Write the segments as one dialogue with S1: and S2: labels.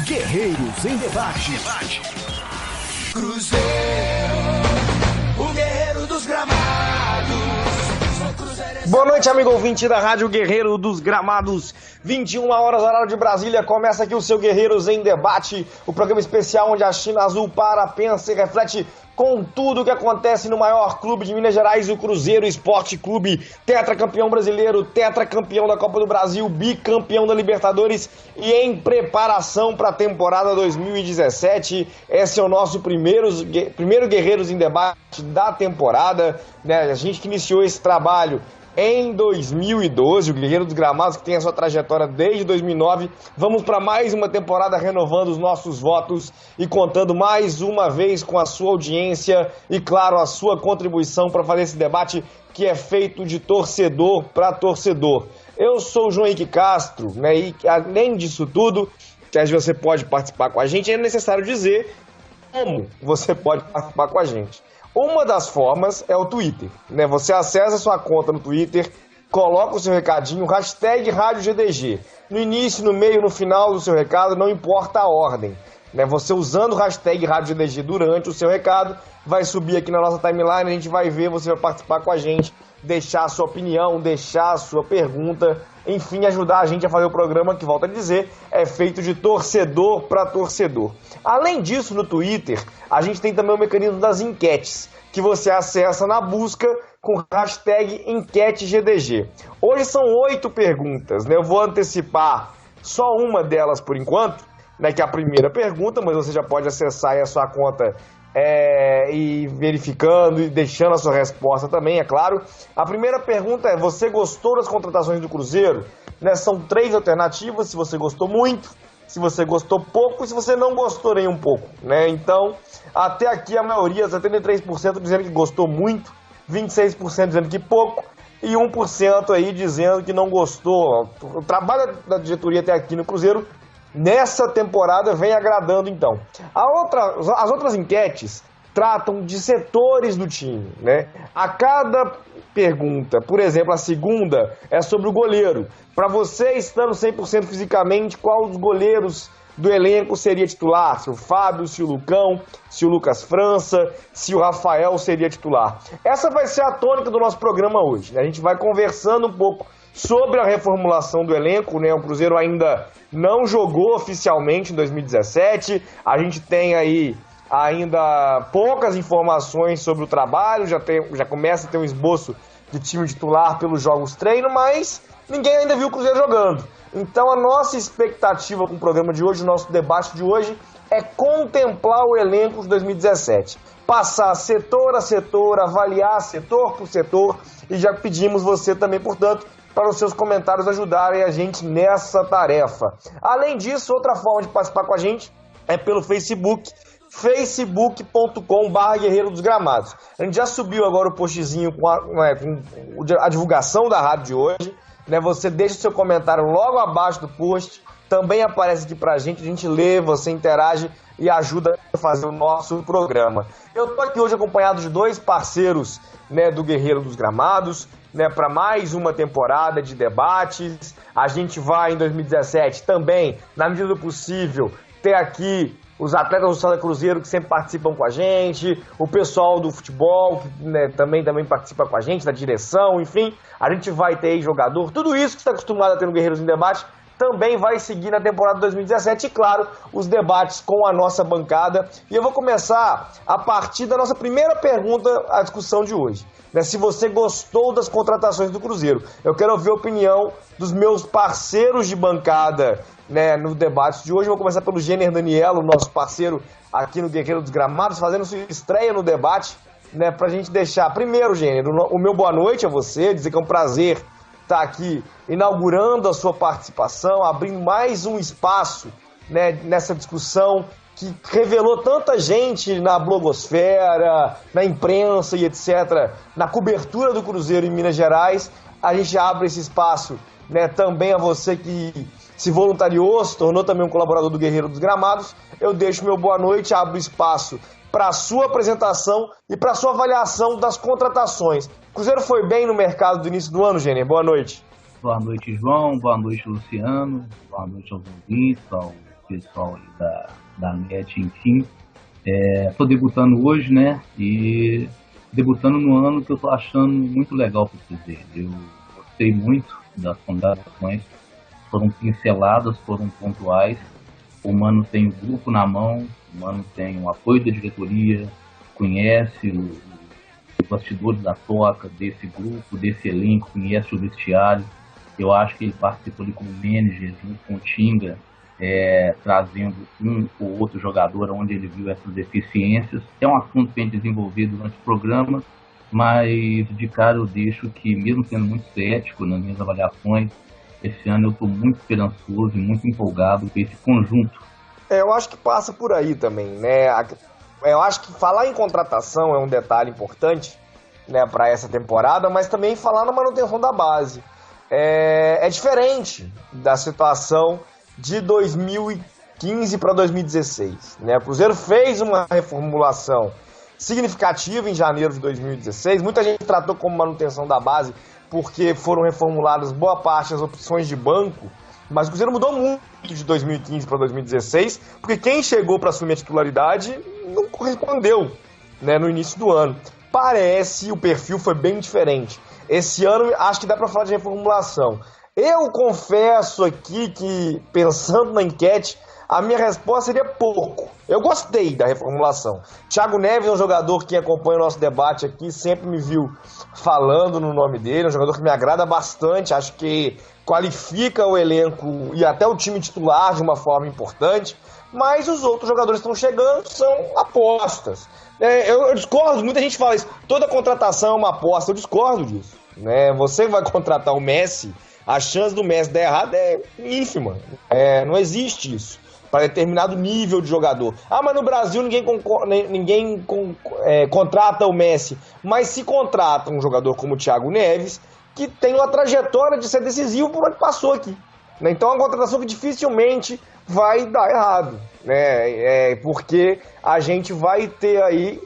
S1: Guerreiros em Debate.
S2: Cruzeiro, o guerreiro dos gramados.
S3: Boa noite, amigo ouvinte da Rádio Guerreiro dos Gramados. 21 horas, horário de Brasília. Começa aqui o seu Guerreiros em Debate, o programa especial onde a China Azul para, pensa e reflete com tudo o que acontece no maior clube de Minas Gerais, o Cruzeiro Esporte Clube, tetracampeão brasileiro, tetracampeão da Copa do Brasil, bicampeão da Libertadores e em preparação para a temporada 2017. Esse é o nosso primeiro Guerreiros em Debate da temporada, né? A gente que iniciou esse trabalho em 2012, o Guerreiro dos Gramados, que tem a sua trajetória desde 2009. Vamos para mais uma temporada renovando os nossos votos e contando mais uma vez com a sua audiência e, claro, a sua contribuição para fazer esse debate que é feito de torcedor para torcedor. Eu sou o João Henrique Castro, né, e além disso tudo, que você pode participar com a gente, é necessário dizer como você pode participar com a gente. Uma das formas é o Twitter, né? Você acessa a sua conta no Twitter, coloca o seu recadinho, hashtag Rádio GDG. No início, no meio, no final do seu recado, não importa a ordem, né? Você usando o hashtag Rádio GDG durante o seu recado, vai subir aqui na nossa timeline, a gente vai ver, você vai participar com a gente, deixar a sua opinião, deixar a sua pergunta, enfim, ajudar a gente a fazer o programa que, volto a dizer, é feito de torcedor para torcedor. Além disso, no Twitter, a gente tem também o mecanismo das enquetes, que você acessa na busca com hashtag EnqueteGDG. Hoje são 8 perguntas, né? Eu vou antecipar só uma delas por enquanto, né? Que é a primeira pergunta, mas você já pode acessar aí a sua conta e verificando e deixando a sua resposta também, é claro. A primeira pergunta é: você gostou das contratações do Cruzeiro? Né? São 3 alternativas, se você gostou muito, se você gostou pouco e se você não gostou nem um pouco, né? Então, até aqui a maioria, 73% dizendo que gostou muito, 26% dizendo que pouco e 1% aí dizendo que não gostou. O trabalho da diretoria até aqui no Cruzeiro nessa temporada vem agradando, então. As outras enquetes tratam de setores do time, né? A cada pergunta, por exemplo, a segunda é sobre o goleiro. Para você, estando 100% fisicamente, qual dos goleiros do elenco seria titular? Se o Fábio, se o Lucão, se o Lucas França, se o Rafael seria titular. Essa vai ser a tônica do nosso programa hoje, né? A gente vai conversando um pouco sobre a reformulação do elenco, né? O Cruzeiro ainda não jogou oficialmente em 2017, a gente tem aí ainda poucas informações sobre o trabalho, já começa a ter um esboço de time titular pelos jogos treino, mas ninguém ainda viu o Cruzeiro jogando. Então a nossa expectativa com o programa de hoje, o nosso debate de hoje, é contemplar o elenco de 2017. Passar setor a setor, avaliar setor por setor, e já pedimos você também, portanto, para os seus comentários ajudarem a gente nessa tarefa. Além disso, outra forma de participar com a gente é pelo Facebook, facebook.com/Guerreiro dos Gramados. A gente já subiu agora o postzinho com a divulgação da rádio de hoje, né? Você deixa o seu comentário logo abaixo do post, também aparece aqui pra gente, a gente lê, você interage e ajuda a fazer o nosso programa. Eu tô aqui hoje acompanhado de 2 parceiros, né, do Guerreiro dos Gramados, né, para mais uma temporada de debates. A gente vai em 2017 também, na medida do possível, ter aqui os atletas do Santa Cruzeiro que sempre participam com a gente, o pessoal do futebol que, né, também participa com a gente, da direção, enfim, a gente vai ter aí jogador, tudo isso que está acostumado a ter no Guerreiros em Debate também vai seguir na temporada 2017 e, claro, os debates com a nossa bancada. E eu vou começar a partir da nossa primeira pergunta à discussão de hoje, né? Se você gostou das contratações do Cruzeiro. Eu quero ouvir a opinião dos meus parceiros de bancada, né, no debate de hoje. Eu vou começar pelo Jenner Danielo, nosso parceiro aqui no Guerreiro dos Gramados, fazendo sua estreia no debate, né, pra gente deixar, primeiro, Jenner, o meu boa noite a você, dizer que é um prazer estar aqui inaugurando a sua participação, abrindo mais um espaço, né, nessa discussão que revelou tanta gente na blogosfera, na imprensa e etc., na cobertura do Cruzeiro em Minas Gerais. A gente abre esse espaço, né, também a você que se voluntariou, se tornou também um colaborador do Guerreiro dos Gramados. Eu deixo meu boa noite, abro espaço para a sua apresentação e para a sua avaliação das contratações. O Cruzeiro foi bem no mercado do início do ano, Jenner? Boa noite.
S4: Boa noite, João. Boa noite, Luciano. Boa noite aos ouvintes, ao pessoal aí da NET, enfim. Estou debutando hoje, né? E debutando no ano que eu estou achando muito legal para dizer. Eu gostei muito das contratações, foram pinceladas, foram pontuais. O Mano tem o grupo na mão, o Mano tem o apoio da diretoria, conhece os bastidores da toca desse grupo, desse elenco, conhece o vestiário. Eu acho que ele participou ali como manager, junto com o Tinga, trazendo um ou outro jogador onde ele viu essas deficiências. É um assunto que a gente desenvolveu durante o programa, mas de cara eu deixo que, mesmo sendo muito cético nas minhas avaliações, esse ano eu estou muito esperançoso e muito empolgado com esse conjunto.
S3: Eu acho que passa por aí também, né? Eu acho que falar em contratação é um detalhe importante, né, para essa temporada, mas também falar na manutenção da base. É diferente da situação de 2015 para 2016, né? O Cruzeiro fez uma reformulação significativa em janeiro de 2016. Muita gente tratou como manutenção da base porque foram reformuladas boa parte das opções de banco, mas o Cruzeiro mudou muito de 2015 para 2016, porque quem chegou para assumir a titularidade não correspondeu, né, no início do ano. Parece, o perfil foi bem diferente. Esse ano acho que dá para falar de reformulação. Eu confesso aqui que, pensando na enquete, a minha resposta seria pouco. Eu gostei da reformulação. Thiago Neves é um jogador que acompanha o nosso debate aqui, sempre me viu falando no nome dele, é um jogador que me agrada bastante, acho que qualifica o elenco e até o time titular de uma forma importante, mas os outros jogadores que estão chegando são apostas. Eu discordo, muita gente fala isso, toda contratação é uma aposta, eu discordo disso, né? Você vai contratar o Messi, a chance do Messi dar errado é ínfima, não existe isso para determinado nível de jogador. Mas no Brasil ninguém contrata o Messi, mas se contrata um jogador como o Thiago Neves, que tem uma trajetória de ser decisivo por onde passou aqui, né? Então é uma contratação que dificilmente vai dar errado, né? Porque a gente vai ter aí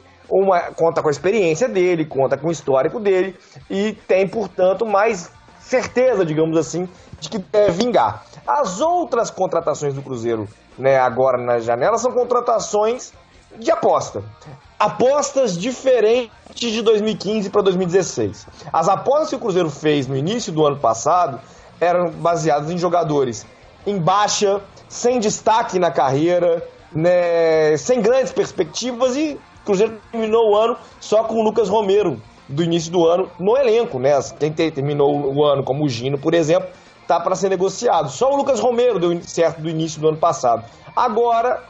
S3: conta com a experiência dele, conta com o histórico dele e tem, portanto, mais certeza, digamos assim, de que deve vingar. As outras contratações do Cruzeiro, né, agora na janela, são contratações de aposta. Apostas diferentes de 2015 para 2016. As apostas que o Cruzeiro fez no início do ano passado eram baseadas em jogadores em baixa, sem destaque na carreira, né, sem grandes perspectivas, e o Cruzeiro terminou o ano só com o Lucas Romero do início do ano no elenco, né? Quem terminou o ano, como o Gino, por exemplo, tá para ser negociado. Só o Lucas Romero deu certo do início do ano passado. Agora,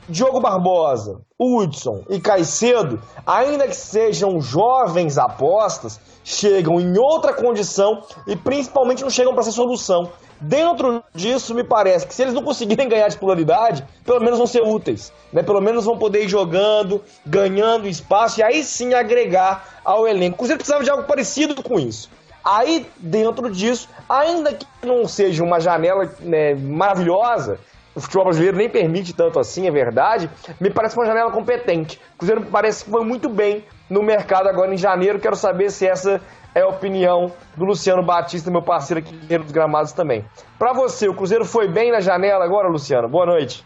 S3: Diogo Barbosa, Hudson e Caicedo, ainda que sejam jovens apostas, chegam em outra condição e principalmente não chegam para ser solução. Dentro disso, me parece que se eles não conseguirem ganhar titularidade, pelo menos vão ser úteis, né? Pelo menos vão poder ir jogando, ganhando espaço e aí sim agregar ao elenco. O Cruzeiro precisava de algo parecido com isso. Aí, dentro disso, ainda que não seja uma janela, né, maravilhosa, o futebol brasileiro nem permite tanto assim, é verdade, me parece uma janela competente. O Cruzeiro parece que foi muito bem no mercado agora em janeiro. Quero saber se essa é a opinião do Luciano Batista, meu parceiro aqui dos Gramados também. Para você, o Cruzeiro foi bem na janela agora, Luciano? Boa noite.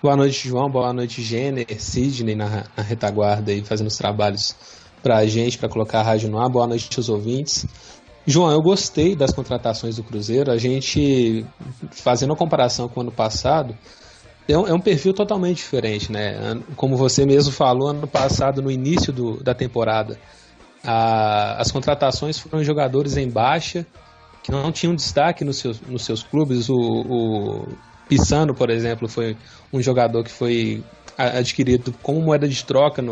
S5: Boa noite, João. Boa noite, Jenner, Sidney na retaguarda aí, fazendo os trabalhos pra gente, para colocar a rádio no ar. Boa noite aos ouvintes. João, eu gostei das contratações do Cruzeiro. A gente, fazendo a comparação com o ano passado, é um perfil totalmente diferente, né? Como você mesmo falou, ano passado, no início da temporada, as contratações foram jogadores em baixa, que não tinham destaque nos seus clubes. O Pissano, por exemplo, foi um jogador que foi adquirido como moeda de troca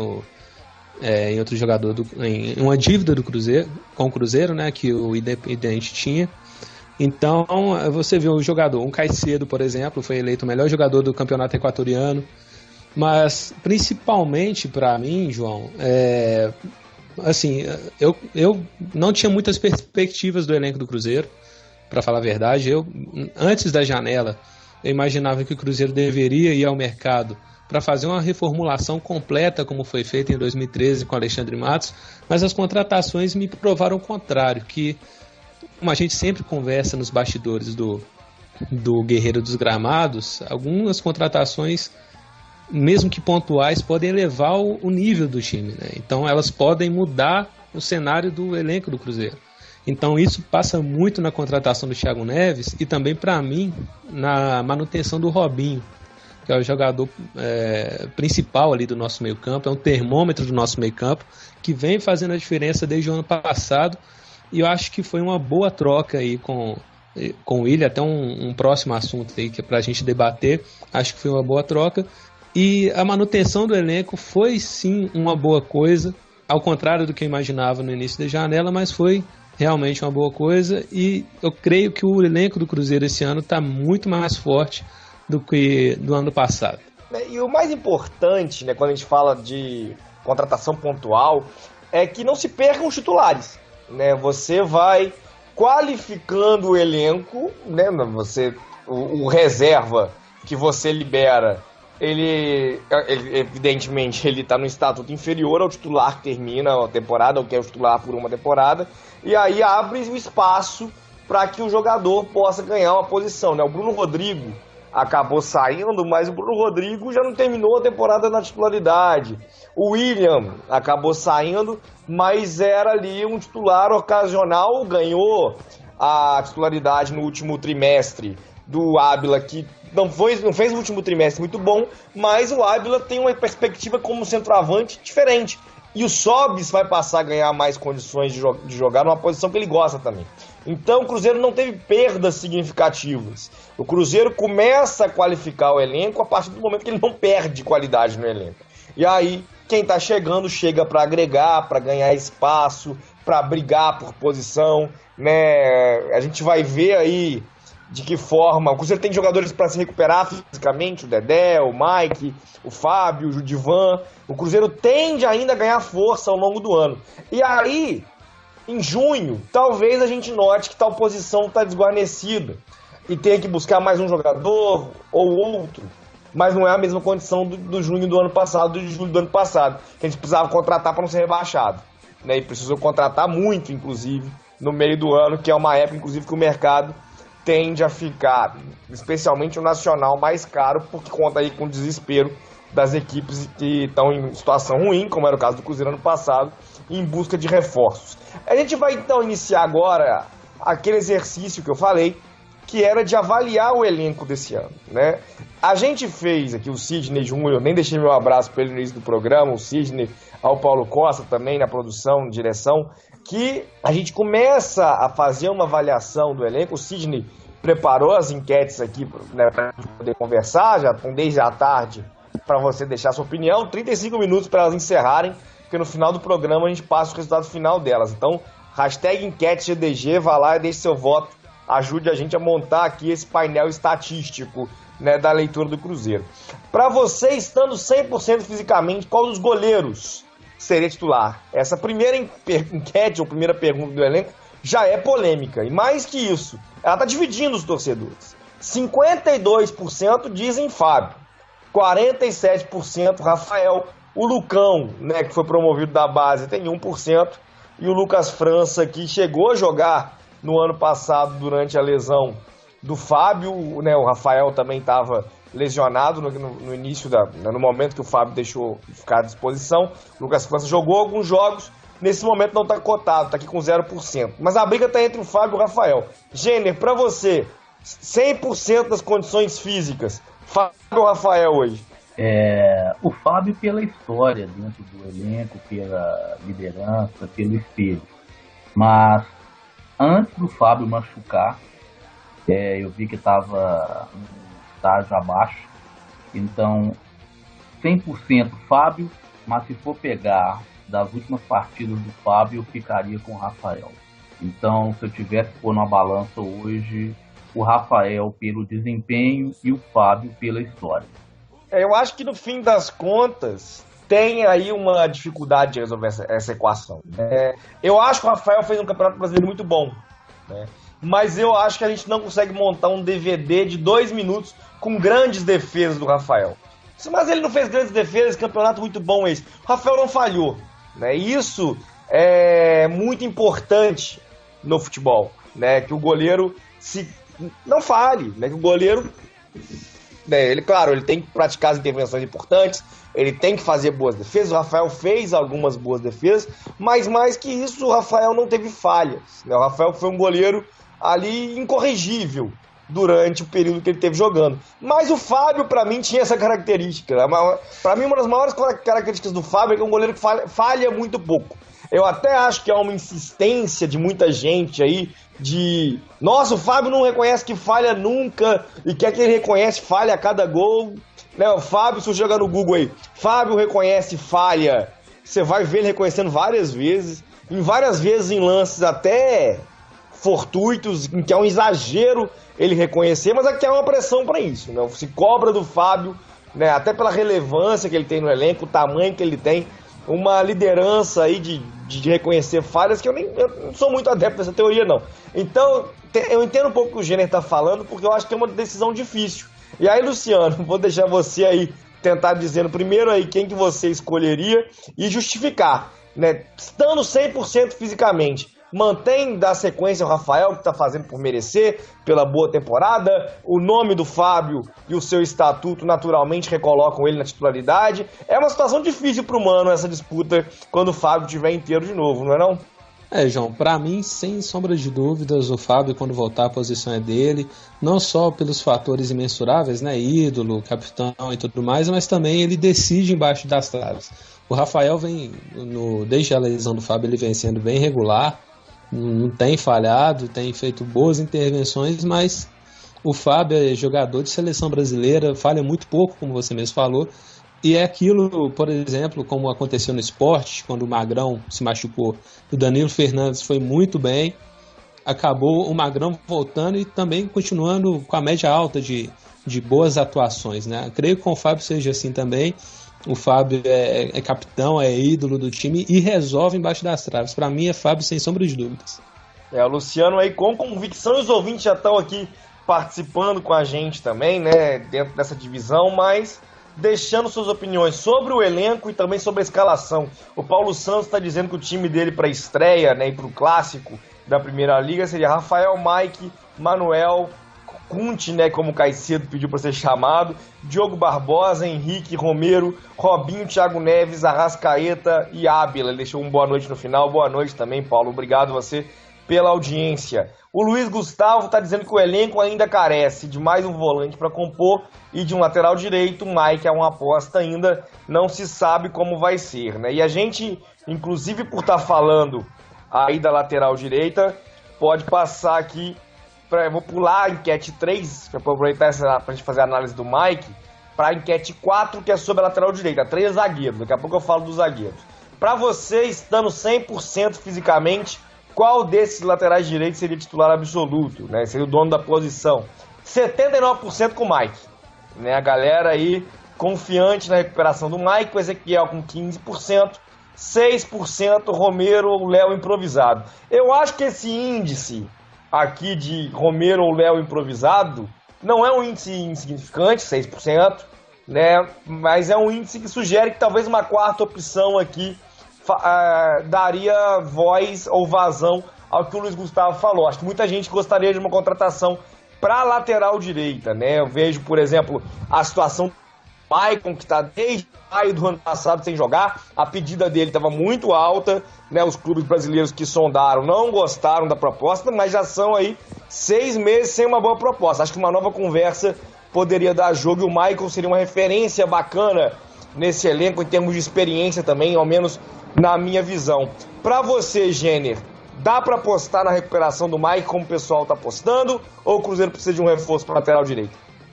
S5: em outro jogador, em uma dívida do Cruzeiro, com o Cruzeiro, né, que o Independente tinha. Então, você vê o jogador, um Caicedo, por exemplo, foi eleito o melhor jogador do campeonato equatoriano. Mas, principalmente para mim, João, assim, eu não tinha muitas perspectivas do elenco do Cruzeiro, para falar a verdade. Antes da janela, eu imaginava que o Cruzeiro deveria ir ao mercado para fazer uma reformulação completa, como foi feito em 2013 com Alexandre Matos, mas as contratações me provaram o contrário, que, como a gente sempre conversa nos bastidores do Guerreiro dos Gramados, algumas contratações, mesmo que pontuais, podem elevar o nível do time, né? Então elas podem mudar o cenário do elenco do Cruzeiro. Então isso passa muito na contratação do Thiago Neves e também, para mim, na manutenção do Robinho, que é o jogador principal ali do nosso meio campo, é um termômetro do nosso meio campo, que vem fazendo a diferença desde o ano passado, e eu acho que foi uma boa troca aí com o Willian, até um próximo assunto aí que é para a gente debater. Acho que foi uma boa troca, e a manutenção do elenco foi sim uma boa coisa, ao contrário do que eu imaginava no início da janela, mas foi realmente uma boa coisa, e eu creio que o elenco do Cruzeiro esse ano está muito mais forte do que do ano passado.
S3: E o mais importante, né, quando a gente fala de contratação pontual, é que não se percam os titulares, né? Você vai qualificando o elenco, né? O reserva que você libera, ele evidentemente ele está no estatuto inferior ao titular que termina a temporada, ou que é o titular por uma temporada, e aí abre o espaço para que o jogador possa ganhar uma posição, né? O Bruno Rodrigo acabou saindo, mas o Bruno Rodrigo já não terminou a temporada na titularidade. O Willian acabou saindo, mas era ali um titular ocasional, ganhou a titularidade no último trimestre do Ábila, que não fez o último trimestre muito bom, mas o Ábila tem uma perspectiva como centroavante diferente. E o Sobis vai passar a ganhar mais condições de jogar numa posição que ele gosta também. Então o Cruzeiro não teve perdas significativas. O Cruzeiro começa a qualificar o elenco a partir do momento que ele não perde qualidade no elenco. E aí, quem está chegando, chega para agregar, para ganhar espaço, para brigar por posição, né? A gente vai ver aí de que forma o Cruzeiro tem jogadores para se recuperar fisicamente, o Dedé, o Mike, o Fábio, o Judivan. O Cruzeiro tende ainda a ganhar força ao longo do ano. E aí, em junho, talvez a gente note que tal posição está desguarnecida e tenha que buscar mais um jogador ou outro, mas não é a mesma condição do junho do ano passado, do julho do ano passado, que a gente precisava contratar para não ser rebaixado, né? E precisou contratar muito, inclusive, no meio do ano, que é uma época, inclusive, que o mercado tende a ficar, especialmente o nacional, mais caro, porque conta aí com o desespero das equipes que estão em situação ruim, como era o caso do Cruzeiro ano passado, em busca de reforços. A gente vai então iniciar agora aquele exercício que eu falei, que era de avaliar o elenco desse ano, né? A gente fez aqui o Sidney Júnior, nem deixei meu abraço para ele no início do programa, o Sidney, ao Paulo Costa também na produção, direção, que a gente começa a fazer uma avaliação do elenco. O Sidney preparou as enquetes aqui, né, para a gente poder conversar, já estão desde a tarde para você deixar sua opinião, 35 minutos para elas encerrarem, porque no final do programa a gente passa o resultado final delas. Então, hashtag enquete GDG, vá lá e deixe seu voto, ajude a gente a montar aqui esse painel estatístico, né, da leitura do Cruzeiro. Para você, estando 100% fisicamente, qual dos goleiros seria titular? Essa primeira enquete, ou primeira pergunta do elenco, já é polêmica. E mais que isso, ela está dividindo os torcedores. 52% dizem Fábio, 47% Rafael, o Lucão, né, que foi promovido da base, tem 1%, e o Lucas França, que chegou a jogar no ano passado durante a lesão do Fábio, né, o Rafael também estava lesionado no início, no momento que o Fábio deixou ficar à disposição. O Lucas França jogou alguns jogos, nesse momento não está cotado, está aqui com 0%. Mas a briga está entre o Fábio e o Rafael. Jenner, para você, 100% das condições físicas, Fábio ou Rafael hoje?
S4: O Fábio pela história dentro do elenco, pela liderança, pelo espelho. Mas antes do Fábio machucar, eu vi que estava um estágio abaixo. Então, 100% Fábio, mas se for pegar das últimas partidas do Fábio, eu ficaria com o Rafael. Então, se eu tivesse que pôr numa balança hoje, o Rafael pelo desempenho e o Fábio pela história.
S3: Eu acho que no fim das contas tem aí uma dificuldade de resolver essa equação. Eu acho que o Rafael fez um campeonato brasileiro muito bom, né? Mas eu acho que a gente não consegue montar um DVD de 2 minutos com grandes defesas do Rafael. Mas ele não fez grandes defesas, campeonato muito bom esse. O Rafael não falhou, né? Isso é muito importante no futebol, né? Que o goleiro se não falhe, né? Que o goleiro, né, ele, claro, ele tem que praticar as intervenções importantes, ele tem que fazer boas defesas. O Rafael fez algumas boas defesas, mas mais que isso, o Rafael não teve falhas, né? O Rafael foi um goleiro ali incorrigível durante o período que ele teve jogando. Mas o Fábio, para mim, tinha essa característica. Para mim, uma das maiores características do Fábio é que é um goleiro que falha muito pouco. Eu até acho que há uma insistência de muita gente aí de... Nossa, o Fábio não reconhece que falha nunca e quer que ele reconhece falha a cada gol. Né, o Fábio, se você jogar no Google aí, Fábio reconhece falha, você vai ver ele reconhecendo várias vezes, em lances até fortuitos, em que é um exagero ele reconhecer, mas aqui há uma pressão para isso, né? Se cobra do Fábio, né, até pela relevância que ele tem no elenco, o tamanho que ele tem, uma liderança aí de reconhecer falhas, que eu não sou muito adepto dessa teoria, não. Então, eu entendo um pouco o que o Jenner está falando, porque eu acho que é uma decisão difícil. E aí, Luciano, vou deixar você aí tentar dizendo primeiro aí quem que você escolheria e justificar, né? Estando 100% fisicamente, mantém da sequência o Rafael, que está fazendo por merecer, pela boa temporada, o nome do Fábio e o seu estatuto naturalmente recolocam ele na titularidade. É uma situação difícil para o Mano essa disputa quando o Fábio estiver inteiro de novo, não é não?
S5: João, para mim, sem sombra de dúvidas, o Fábio, quando voltar, a posição é dele, não só pelos fatores imensuráveis, né, ídolo, capitão e tudo mais, mas também ele decide embaixo das traves. O Rafael vem, desde a lesão do Fábio, ele vem sendo bem regular, não tem falhado, tem feito boas intervenções, mas o Fábio é jogador de seleção brasileira, falha muito pouco, como você mesmo falou, e é aquilo, por exemplo, como aconteceu no Sport, quando o Magrão se machucou, o Danilo Fernandes foi muito bem, acabou o Magrão voltando e também continuando com a média alta de boas atuações, né? Creio que com o Fábio seja assim também. O Fábio é capitão, é ídolo do time e resolve embaixo das traves. Para mim é Fábio sem sombra de dúvidas.
S3: O Luciano aí com convicção, e os ouvintes já estão aqui participando com a gente também, né, dentro dessa divisão, mas deixando suas opiniões sobre o elenco e também sobre a escalação. O Paulo Santos está dizendo que o time dele para a estreia, né, e para o clássico da Primeira Liga seria Rafael, Mike, Manuel, Kunti, né, como o Caicedo pediu para ser chamado, Diogo Barbosa, Henrique, Romero, Robinho, Thiago Neves, Arrascaeta e Ábila. Ele deixou um boa noite no final. Boa noite também, Paulo. Obrigado você pela audiência. O Luiz Gustavo está dizendo que o elenco ainda carece de mais um volante para compor e de um lateral direito. O Mike é uma aposta ainda, não se sabe como vai ser, né? E a gente, inclusive por estar falando aí da lateral direita, pode passar aqui, vou pular a enquete 3, para aproveitar para a gente fazer a análise do Mike, para a enquete 4, que é sobre a lateral direita, 3 zagueiros, daqui a pouco eu falo dos zagueiros. Para você, estando 100% fisicamente, qual desses laterais direitos seria titular absoluto, né? Seria o dono da posição? 79% com o Mike, né? A galera aí confiante na recuperação do Mike, o Ezequiel com 15%, 6% Romero ou Léo improvisado. Eu acho que esse índice aqui de Romero ou Léo improvisado não é um índice insignificante, 6%, né? Mas é um índice que sugere que talvez uma quarta opção aqui daria voz ou vazão ao que o Luiz Gustavo falou. Acho que muita gente gostaria de uma contratação para a lateral direita, né? Eu vejo, por exemplo, a situação do Maicon, que está desde maio do ano passado sem jogar. A pedida dele estava muito alta, né? Os clubes brasileiros que sondaram não gostaram da proposta, mas já são aí 6 meses sem uma boa proposta. Acho que uma nova conversa poderia dar jogo e o Maicon seria uma referência bacana nesse elenco em termos de experiência também, ao menos na minha visão. Para você, Jenner, dá para apostar na recuperação do Mike como o pessoal está apostando, ou o Cruzeiro precisa de um reforço para lateral direito?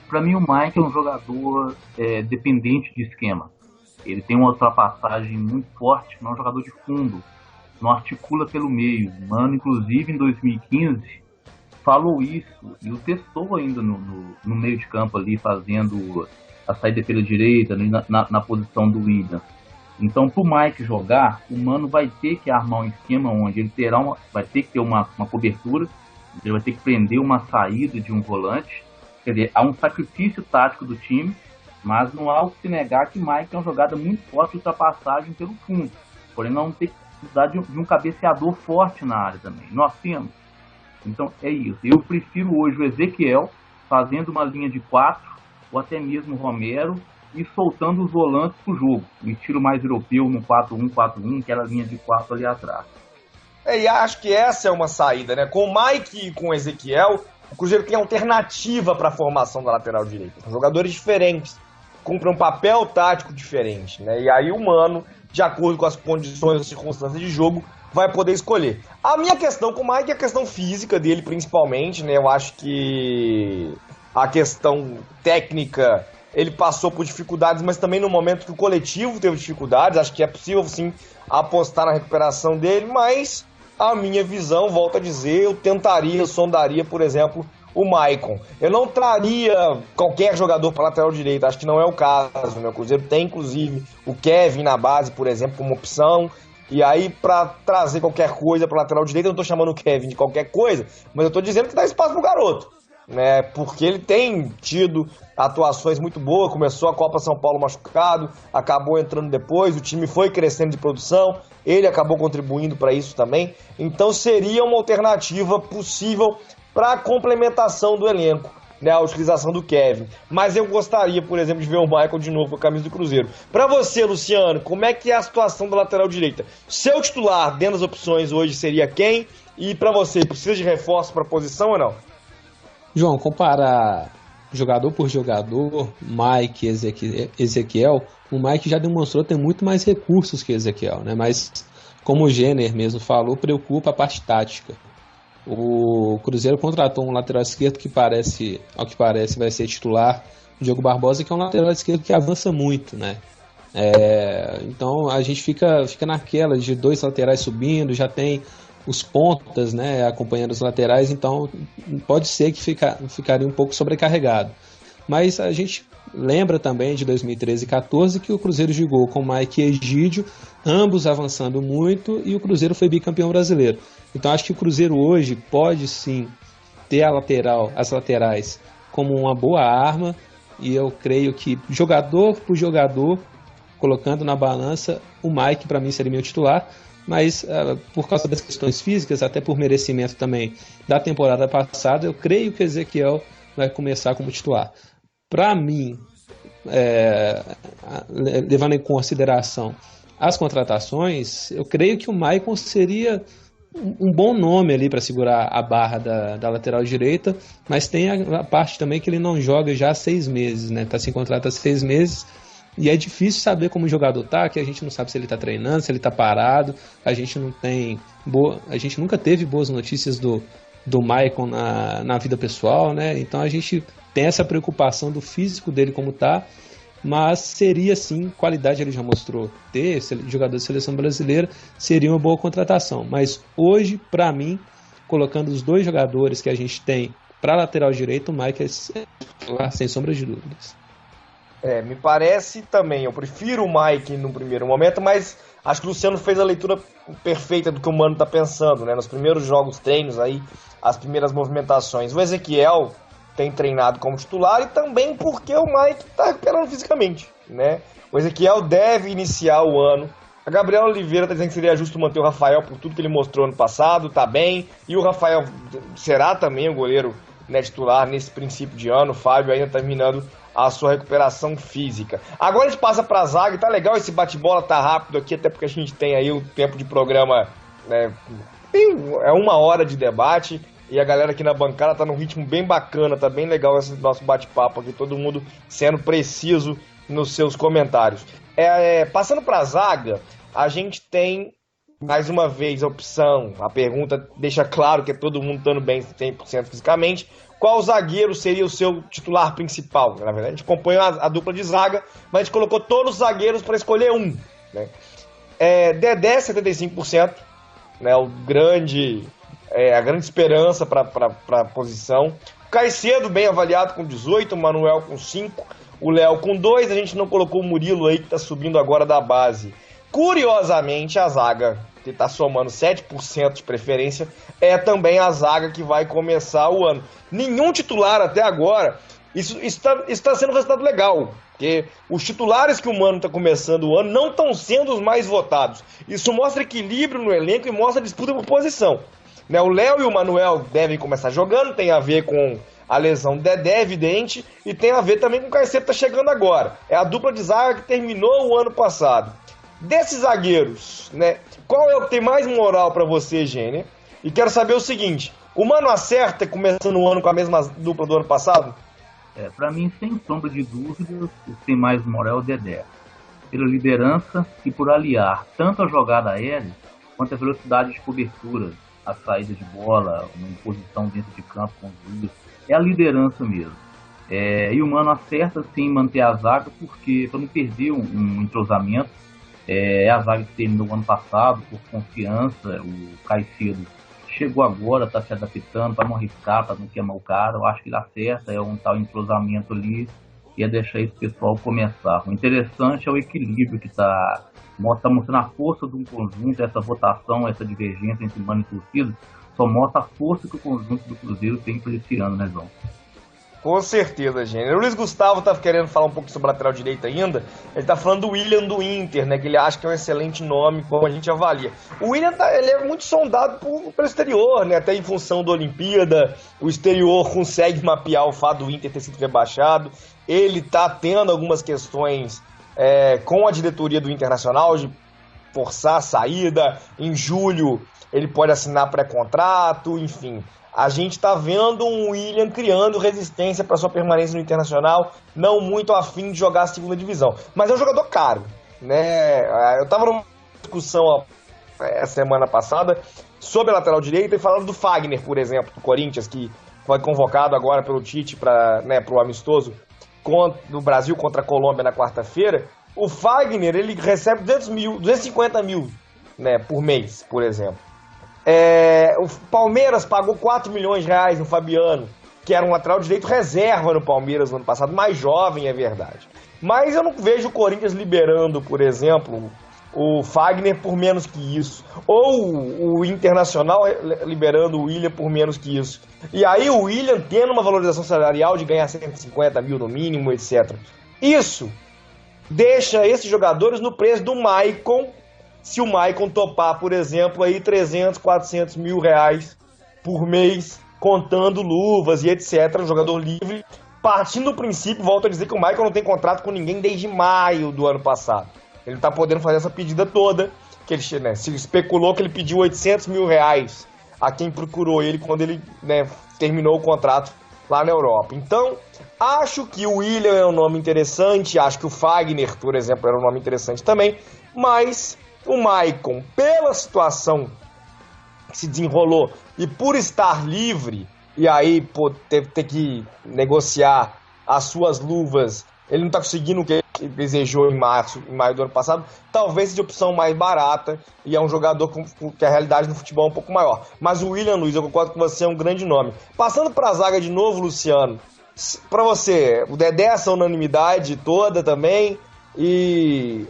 S4: Para mim, o Mike é um jogador dependente de esquema. Ele tem uma ultrapassagem muito forte, não é um jogador de fundo, não articula pelo meio. Mano, inclusive, em 2015, falou isso e o testou ainda no meio de campo ali, fazendo a saída pela direita, na posição do Willian. Então, para o Mike jogar, o Mano vai ter que armar um esquema onde ele vai ter que ter uma cobertura, ele vai ter que prender uma saída de um volante. Quer dizer, há um sacrifício tático do time, mas não há o que se negar que Mike é uma jogada muito forte de ultrapassagem pelo fundo. Porém, não tem que precisar de um cabeceador forte na área também. Nós temos. Então é isso. Eu prefiro hoje o Ezequiel fazendo uma linha de 4, ou até mesmo o Romero, e soltando os volantes pro jogo. Um estilo mais europeu no 4-1-4-1, aquela linha de 4 ali atrás.
S3: E acho que essa é uma saída, né? Com o Mike e com o Ezequiel, o Cruzeiro tem alternativa para a formação da lateral direita. São jogadores diferentes, cumprem um papel tático diferente, né? E aí o Mano, de acordo com as condições e circunstâncias de jogo, vai poder escolher. A minha questão com o Mike é a questão física dele, principalmente, né? Eu acho que a questão técnica, ele passou por dificuldades, mas também no momento que o coletivo teve dificuldades. Acho que é possível, sim, apostar na recuperação dele, mas a minha visão, volto a dizer, eu sondaria, por exemplo, o Maicon. Eu não traria qualquer jogador para lateral direito, acho que não é o caso, né? O Cruzeiro tem, inclusive, o Kevin na base, por exemplo, como opção. E aí, para trazer qualquer coisa para lateral direito, eu não estou chamando o Kevin de qualquer coisa, mas eu estou dizendo que dá espaço pro garoto, né? Porque ele tem tido atuações muito boas, começou a Copa São Paulo machucado, acabou entrando depois, o time foi crescendo de produção, ele acabou contribuindo para isso também. Então seria uma alternativa possível para a complementação do elenco, né, a utilização do Kevin. Mas eu gostaria, por exemplo, de ver o Michael de novo com a camisa do Cruzeiro. Para você, Luciano, como é que é a situação da lateral direita? Seu titular dentro das opções hoje seria quem? E para você, precisa de reforço para a posição ou não?
S5: João, comparar jogador por jogador, Mike e Ezequiel, o Mike já demonstrou ter muito mais recursos que Ezequiel, né? Mas, como o Jenner mesmo falou, preocupa a parte tática. O Cruzeiro contratou um lateral esquerdo que ao que parece, vai ser titular, o Diogo Barbosa, que é um lateral esquerdo que avança muito, né? Então a gente fica naquela de dois laterais subindo, já tem os pontas, né, acompanhando os laterais, então pode ser que ficaria um pouco sobrecarregado. Mas a gente lembra também de 2013 e 2014 que o Cruzeiro jogou com Mike e Egídio, ambos avançando muito, e o Cruzeiro foi bicampeão brasileiro. Então acho que o Cruzeiro hoje pode sim ter as laterais como uma boa arma, e eu creio que jogador por jogador, colocando na balança, o Mike para mim seria meu titular, mas por causa das questões físicas, até por merecimento também da temporada passada, eu creio que o Ezequiel vai começar como titular. Para mim, levando em consideração as contratações, eu creio que o Maicon seria um bom nome ali para segurar a barra da lateral direita, mas tem a parte também que ele não joga já há 6 meses, né? Está sem contrato há 6 meses, e é difícil saber como o jogador tá, que a gente não sabe se ele está treinando, se ele está parado, a gente nunca teve boas notícias do Maicon na vida pessoal, né? Então a gente tem essa preocupação do físico dele como tá, mas seria sim, qualidade ele já mostrou ter, jogador de seleção brasileira, seria uma boa contratação. Mas hoje, para mim, colocando os dois jogadores que a gente tem para lateral direito, o Mike é sem sombra de dúvidas.
S3: Me parece também, eu prefiro o Mike no primeiro momento, mas acho que o Luciano fez a leitura perfeita do que o Mano tá pensando, né? Nos primeiros jogos, treinos aí, as primeiras movimentações. O Ezequiel tem treinado como titular e também porque o Mike tá recuperando fisicamente, né? O Ezequiel deve iniciar o ano. A Gabriela Oliveira tá dizendo que seria justo manter o Rafael por tudo que ele mostrou ano passado, tá bem. E o Rafael será também o goleiro, né, titular nesse princípio de ano. O Fábio ainda terminando a sua recuperação física. Agora a gente passa pra zaga, e tá legal esse bate-bola, tá rápido aqui, até porque a gente tem aí o tempo de programa, né, é 1 hora de debate, e a galera aqui na bancada tá num ritmo bem bacana, tá bem legal esse nosso bate-papo aqui, todo mundo sendo preciso nos seus comentários. Passando pra zaga, a gente tem mais uma vez a opção, a pergunta deixa claro que é todo mundo estando bem 100% fisicamente. Qual zagueiro seria o seu titular principal? Na verdade, a gente compõe a dupla de zaga, mas a gente colocou todos os zagueiros para escolher um, né? Dedé, 75%, né? A grande esperança para a posição. Caicedo, bem avaliado, com 18%, o Manuel com 5%, o Léo com 2%, a gente não colocou o Murilo aí, que está subindo agora da base. Curiosamente, a zaga, que está somando 7% de preferência, é também a zaga que vai começar o ano. Nenhum titular até agora, isso está sendo um resultado legal, porque os titulares que o Mano está começando o ano não estão sendo os mais votados. Isso mostra equilíbrio no elenco e mostra disputa por posição. Né? O Léo e o Manuel devem começar jogando, tem a ver com a lesão do Dedé, evidente, e tem a ver também com o Caicedo que tá chegando agora. É a dupla de zaga que terminou o ano passado. Desses zagueiros, né, qual é o que tem mais moral para você, Gêner? E quero saber o seguinte, o Mano acerta começando o ano com a mesma dupla do ano passado?
S4: Para mim, sem sombra de dúvidas, o que tem mais moral é o Dedé. Pela liderança e por aliar tanto a jogada aérea quanto a velocidade de cobertura, a saída de bola, uma imposição dentro de campo com os líderes. É a liderança mesmo. E o Mano acerta sim manter a zaga, porque para não perder um entrosamento, a zaga que terminou o ano passado, por confiança, o Caicedo chegou agora, está se adaptando para não arriscar, para não queimar o cara. Eu acho que ele acerta, é um tal entrosamento ali, e é deixar esse pessoal começar. O interessante é o equilíbrio que está mostrando a força de um conjunto, essa votação, essa divergência entre Mano e torcida, só mostra a força que o conjunto do Cruzeiro tem para esse ano, né, João?
S3: Com certeza, Gênero. O Luiz Gustavo tá querendo falar um pouco sobre a lateral direita ainda. Ele tá falando do William do Inter, né? Que ele acha que é um excelente nome, como a gente avalia. O William ele é muito sondado pelo exterior, né? Até em função da Olimpíada. O exterior consegue mapear o fato do Inter ter sido rebaixado. Ele tá tendo algumas questões com a diretoria do Internacional de forçar a saída. Em julho ele pode assinar pré-contrato, enfim. A gente está vendo um William criando resistência para sua permanência no Internacional, não muito afim de jogar a segunda divisão. Mas é um jogador caro, né? Eu estava numa discussão a semana passada sobre a lateral direita e falando do Fagner, por exemplo, do Corinthians, que foi convocado agora pelo Tite para o amistoso do Brasil contra a Colômbia na quarta-feira. O Fagner ele recebe 250 mil, né, por mês, por exemplo. O Palmeiras pagou 4 milhões de reais no Fabiano, que era um lateral direito reserva no Palmeiras no ano passado, mais jovem, é verdade. Mas eu não vejo o Corinthians liberando, por exemplo, o Fagner por menos que isso, ou o Internacional liberando o William por menos que isso. E aí o William tendo uma valorização salarial de ganhar 150 mil no mínimo, etc. Isso deixa esses jogadores no preço do Maicon. Se o Maicon topar, por exemplo, aí 300, 400 mil reais por mês, contando luvas e etc., um jogador livre, partindo do princípio, volto a dizer que o Maicon não tem contrato com ninguém desde maio do ano passado. Ele não está podendo fazer essa pedida toda, que ele, né, se especulou que ele pediu 800 mil reais a quem procurou ele quando ele, né, terminou o contrato lá na Europa. Então, acho que o William é um nome interessante, acho que o Fagner, por exemplo, era um nome interessante também, mas o Maicon, pela situação que se desenrolou e por estar livre, e aí ter que negociar as suas luvas, ele não está conseguindo o que ele desejou em maio do ano passado, talvez seja a opção mais barata, e é um jogador que a realidade no futebol é um pouco maior. Mas o William, Luiz, eu concordo com você, é um grande nome. Passando para a zaga de novo, Luciano, para você, o Dedé essa unanimidade toda também, e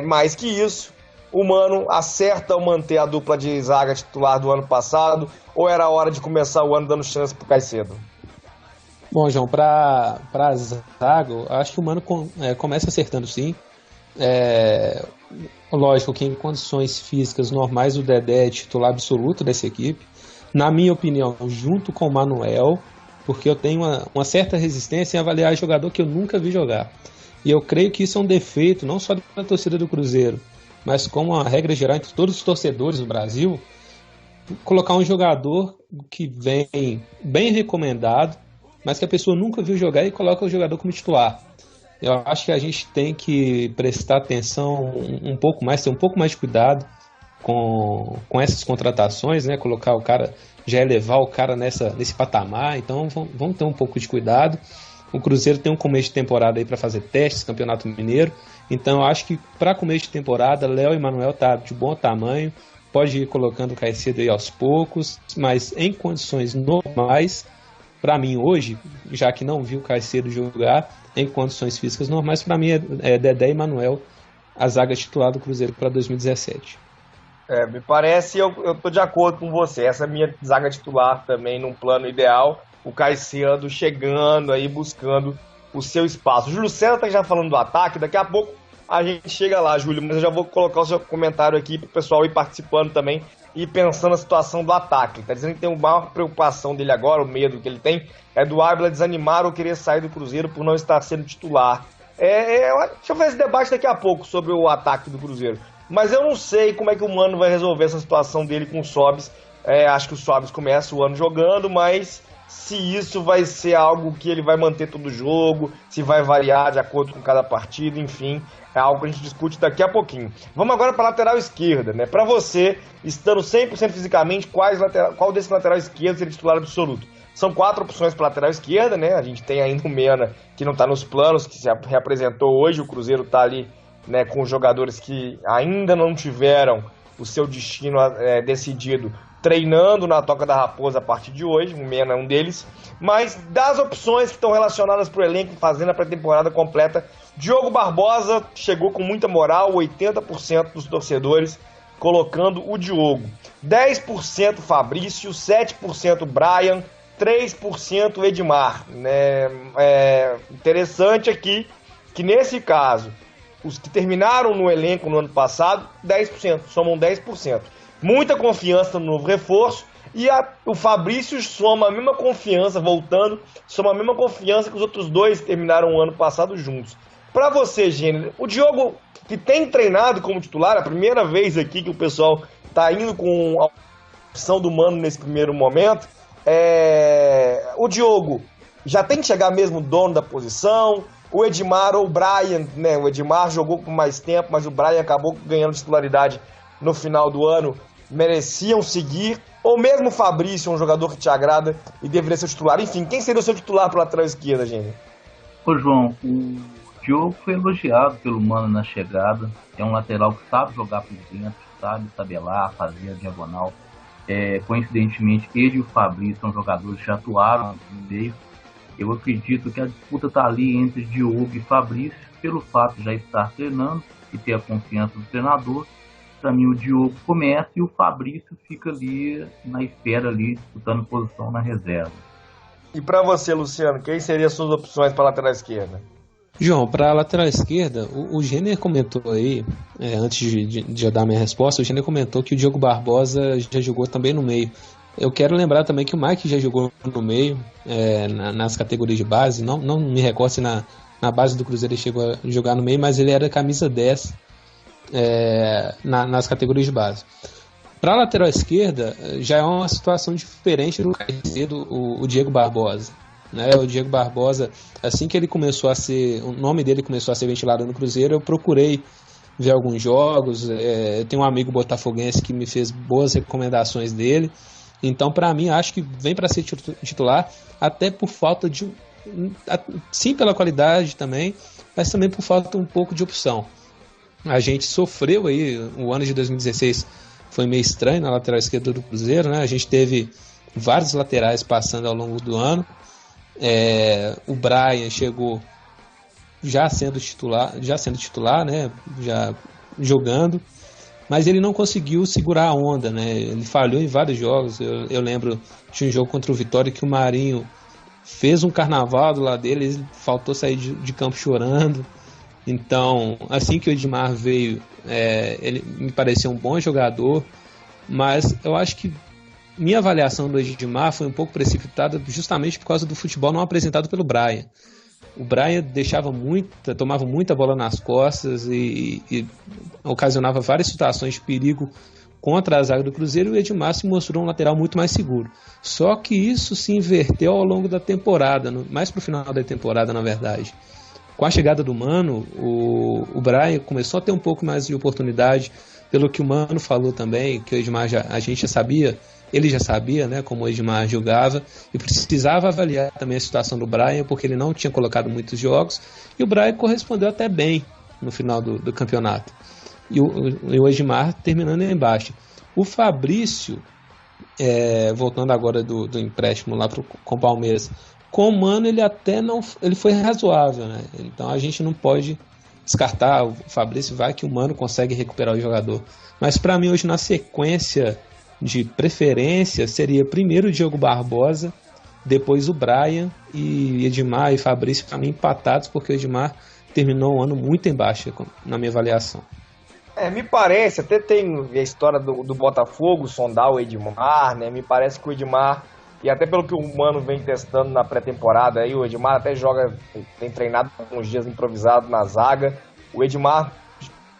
S3: mais que isso, o Mano acerta ao manter a dupla de zaga titular do ano passado, ou era hora de começar o ano dando chance pro Caicedo?
S5: Bom, João, para zaga, acho que o Mano começa acertando sim. Lógico que em condições físicas normais o Dedé é titular absoluto dessa equipe. Na minha opinião, junto com o Manuel, porque eu tenho uma certa resistência em avaliar jogador que eu nunca vi jogar. E eu creio que isso é um defeito, não só da torcida do Cruzeiro, mas como a regra geral entre todos os torcedores no Brasil, colocar um jogador que vem bem recomendado, mas que a pessoa nunca viu jogar e coloca o jogador como titular. Eu acho que a gente tem que prestar atenção um pouco mais, ter um pouco mais de cuidado com essas contratações, né? Colocar o cara, já elevar o cara nesse patamar, então vamos ter um pouco de cuidado. O Cruzeiro tem um começo de temporada aí para fazer testes, Campeonato Mineiro. Então eu acho que para começo de temporada, Léo e Manuel tá de bom tamanho. Pode ir colocando o Caicedo aí aos poucos, mas em condições normais, para mim hoje, já que não vi o Caicedo jogar, em condições físicas normais, para mim é Dedé e Manuel a zaga titular do Cruzeiro para 2017.
S3: Me parece, eu tô de acordo com você. Essa é a minha zaga titular também, num plano ideal. O Caicedo chegando aí, buscando o seu espaço. O Júlio César tá já falando do ataque, daqui a pouco a gente chega lá, Júlio, mas eu já vou colocar o seu comentário aqui pro pessoal ir participando também e pensando na situação do ataque. Ele está dizendo que tem a maior preocupação dele agora, o medo que ele tem, é do Ávila desanimar ou querer sair do Cruzeiro por não estar sendo titular. Deixa eu ver esse debate daqui a pouco sobre o ataque do Cruzeiro. Mas eu não sei como é que o Mano vai resolver essa situação dele com o Sobis. Acho que o Sobis começa o ano jogando, mas se isso vai ser algo que ele vai manter todo o jogo, se vai variar de acordo com cada partida, enfim, é algo que a gente discute daqui a pouquinho. Vamos agora para a lateral esquerda, né? Para você, estando 100% fisicamente, qual desse lateral esquerdo seria titular absoluto? São 4 opções para lateral esquerda, né? A gente tem ainda o Mena, que não está nos planos, que se reapresentou hoje, o Cruzeiro está ali, né, com jogadores que ainda não tiveram o seu destino decidido, treinando na Toca da Raposa a partir de hoje, o Mena é um deles. Mas das opções que estão relacionadas para o elenco, fazendo a pré-temporada completa, Diogo Barbosa chegou com muita moral, 80% dos torcedores colocando o Diogo. 10% Fabrício, 7% Brian, 3% Edmar. Interessante aqui que nesse caso, os que terminaram no elenco no ano passado, 10%, somam 10%. Muita confiança no novo reforço e o Fabrício soma a mesma confiança, soma a mesma confiança que os outros dois que terminaram o ano passado juntos. Para você, Gênero, o Diogo, que tem treinado como titular, a primeira vez aqui que o pessoal está indo com a opção do Mano nesse primeiro momento, o Diogo já tem que chegar mesmo dono da posição. O Edmar ou o Brian, né? O Edmar jogou por mais tempo, mas o Brian acabou ganhando titularidade no final do ano, mereciam seguir, ou mesmo o Fabrício, um jogador que te agrada e deveria ser o titular. Enfim, quem seria o seu titular para a lateral esquerda, gente?
S4: Ô João, o Diogo foi elogiado pelo Mano na chegada, é um lateral que sabe jogar por dentro, sabe tabelar, fazer a diagonal. Coincidentemente, ele e o Fabrício são jogadores que já atuaram no meio. Eu acredito que a disputa está ali entre Diogo e Fabrício, pelo fato de já estar treinando e ter a confiança do treinador. Para mim, o Diogo começa e o Fabrício fica ali na espera, ali, disputando posição na reserva.
S3: E para você, Luciano, quem seriam as suas opções para a lateral esquerda?
S5: João, para a lateral esquerda, o Gêner comentou aí, antes de eu dar minha resposta, o Gêner comentou que o Diogo Barbosa já jogou também no meio. Eu quero lembrar também que o Mike já jogou no meio, nas categorias de base. Não me recordo se na base do Cruzeiro ele chegou a jogar no meio, mas ele era camisa 10 nas categorias de base. Para a lateral esquerda, já é uma situação diferente do Caicedo, o Diego Barbosa. Né? O Diego Barbosa, assim que ele começou o nome dele começou a ser ventilado no Cruzeiro, eu procurei ver alguns jogos. Eu tenho um amigo botafoguense que me fez boas recomendações dele. Então, para mim, acho que vem para ser titular, até por falta de... Sim, pela qualidade também, mas também por falta um pouco de opção. A gente sofreu aí, o ano de 2016 foi meio estranho na lateral esquerda do Cruzeiro, né? A gente teve vários laterais passando ao longo do ano. O Brian chegou já sendo titular, né? Já jogando. Mas ele não conseguiu segurar a onda, né? Ele falhou em vários jogos. Eu lembro de um jogo contra o Vitória que o Marinho fez um carnaval do lado dele, ele faltou sair de campo chorando. Então, assim que o Edmar veio, ele me pareceu um bom jogador, mas eu acho que minha avaliação do Edmar foi um pouco precipitada justamente por causa do futebol não apresentado pelo Brian. O Brian tomava muita bola nas costas e ocasionava várias situações de perigo contra a zaga do Cruzeiro, e o Edmar se mostrou um lateral muito mais seguro. Só que isso se inverteu ao longo da temporada, mais para o final da temporada, na verdade. Com a chegada do Mano, o Brian começou a ter um pouco mais de oportunidade, pelo que o Mano falou também, que o Edmar a gente já sabia, ele já sabia, né, como o Edmar jogava, e precisava avaliar também a situação do Brian, porque ele não tinha colocado muitos jogos, e o Brian correspondeu até bem no final do campeonato. E o Edmar terminando embaixo. O Fabrício, voltando agora do empréstimo lá com o Palmeiras, com o Mano ele até não, ele foi razoável, né? Então a gente não pode descartar o Fabrício, vai que o Mano consegue recuperar o jogador. Mas para mim hoje na sequência de preferência seria primeiro o Diogo Barbosa, depois o Brian, e Edmar e Fabrício para mim empatados, porque o Edmar terminou um ano muito em baixa na minha avaliação.
S3: Me parece, até tem a história do Botafogo, sondar o Edmar, né? Me parece que o Edmar, e até pelo que o Mano vem testando na pré-temporada aí, o Edmar até tem treinado uns dias improvisado na zaga. O Edmar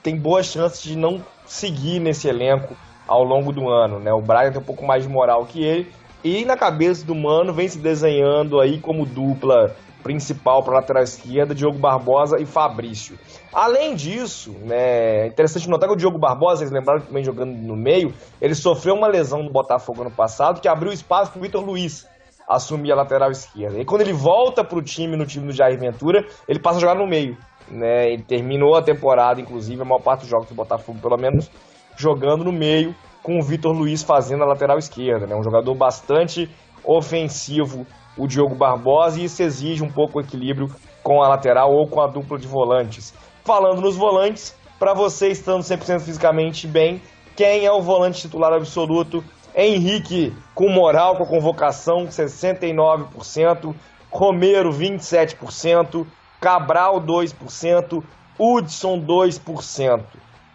S3: tem boas chances de não seguir nesse elenco ao longo do ano, né? O Brian tem um pouco mais de moral que ele, e na cabeça do Mano vem se desenhando aí como dupla principal para a lateral esquerda, Diogo Barbosa e Fabrício. Além disso, né, é interessante notar que o Diogo Barbosa, vocês lembraram que vem jogando no meio, ele sofreu uma lesão no Botafogo ano passado que abriu espaço para o Vitor Luiz assumir a lateral esquerda. E quando ele volta para o time, no time do Jair Ventura, ele passa a jogar no meio, né? Ele terminou a temporada, inclusive, a maior parte dos jogos do Botafogo, pelo menos, jogando no meio, com o Vitor Luiz fazendo a lateral esquerda, né? Um jogador bastante ofensivo, o Diogo Barbosa, e isso exige um pouco o equilíbrio com a lateral ou com a dupla de volantes. Falando nos volantes, para você estando 100% fisicamente bem, quem é o volante titular absoluto? Henrique, com moral, com a convocação, 69%, Romero, 27%, Cabral, 2%, Hudson, 2%.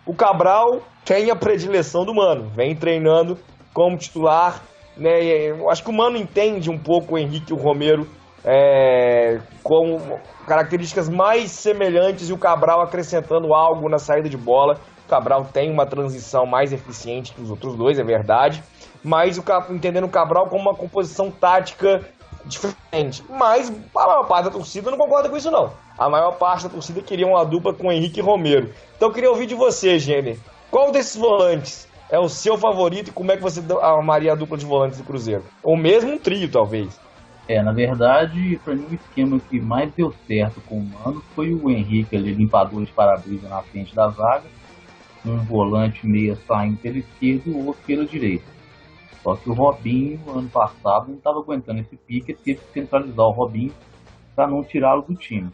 S3: O Cabral tem a predileção do Mano, vem treinando como titular, né? Eu acho que o Mano entende um pouco o Henrique e o Romero com características mais semelhantes, e o Cabral acrescentando algo na saída de bola. O Cabral tem uma transição mais eficiente que os outros dois, é verdade, mas entendendo o Cabral como uma composição tática diferente. Mas a maior parte da torcida não concorda com isso, não. A maior parte da torcida queria uma dupla com Henrique e Romero. Então eu queria ouvir de você, Gêner. Qual desses volantes é o seu favorito e como é que você armaria a dupla de volantes do Cruzeiro? Ou mesmo um trio, talvez.
S4: Na verdade, para mim o esquema que mais deu certo com o Mano foi o Henrique ali, limpador de para-brisa na frente da zaga, um volante meia saindo pela esquerda e o outro pela direita. Só que o Robinho, ano passado, não estava aguentando esse pique, teve que centralizar o Robinho para não tirá-lo do time.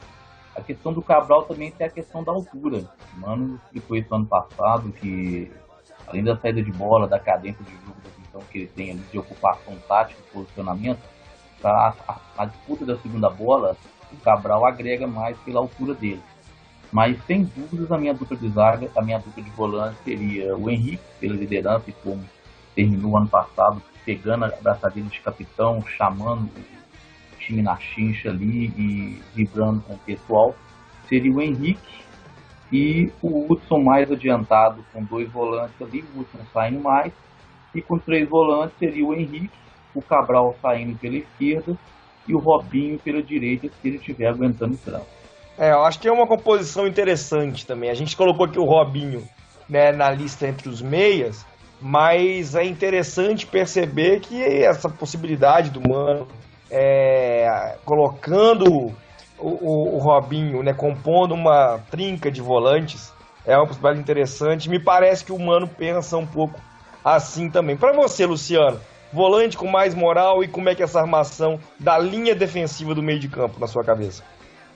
S4: A questão do Cabral também tem a questão da altura. O Mano explicou isso ano passado, que além da saída de bola, da cadência de jogo, da visão que ele tem ali de ocupação tática e posicionamento, para a disputa da segunda bola, o Cabral agrega mais pela altura dele. Mas sem dúvidas a minha dupla de zaga, a minha dupla de volante seria o Henrique, pela liderança e como terminou ano passado, pegando a abraçadeira de capitão, chamando o time na chincha ali e vibrando com o pessoal. Seria o Henrique e o Hudson mais adiantado com 2 volantes ali, o Hudson saindo mais, e com 3 volantes seria o Henrique, o Cabral saindo pela esquerda e o Robinho pela direita, se ele estiver aguentando o tranco.
S3: Eu acho que é uma composição interessante também. A gente colocou aqui o Robinho, né, na lista entre os meias, mas é interessante perceber que essa possibilidade do Mano colocando o Robinho, né, compondo uma trinca de volantes, é uma possibilidade interessante. Me parece que o Mano pensa um pouco assim também. Para você, Luciano, volante com mais moral, e como é que é essa armação da linha defensiva do meio de campo na sua cabeça?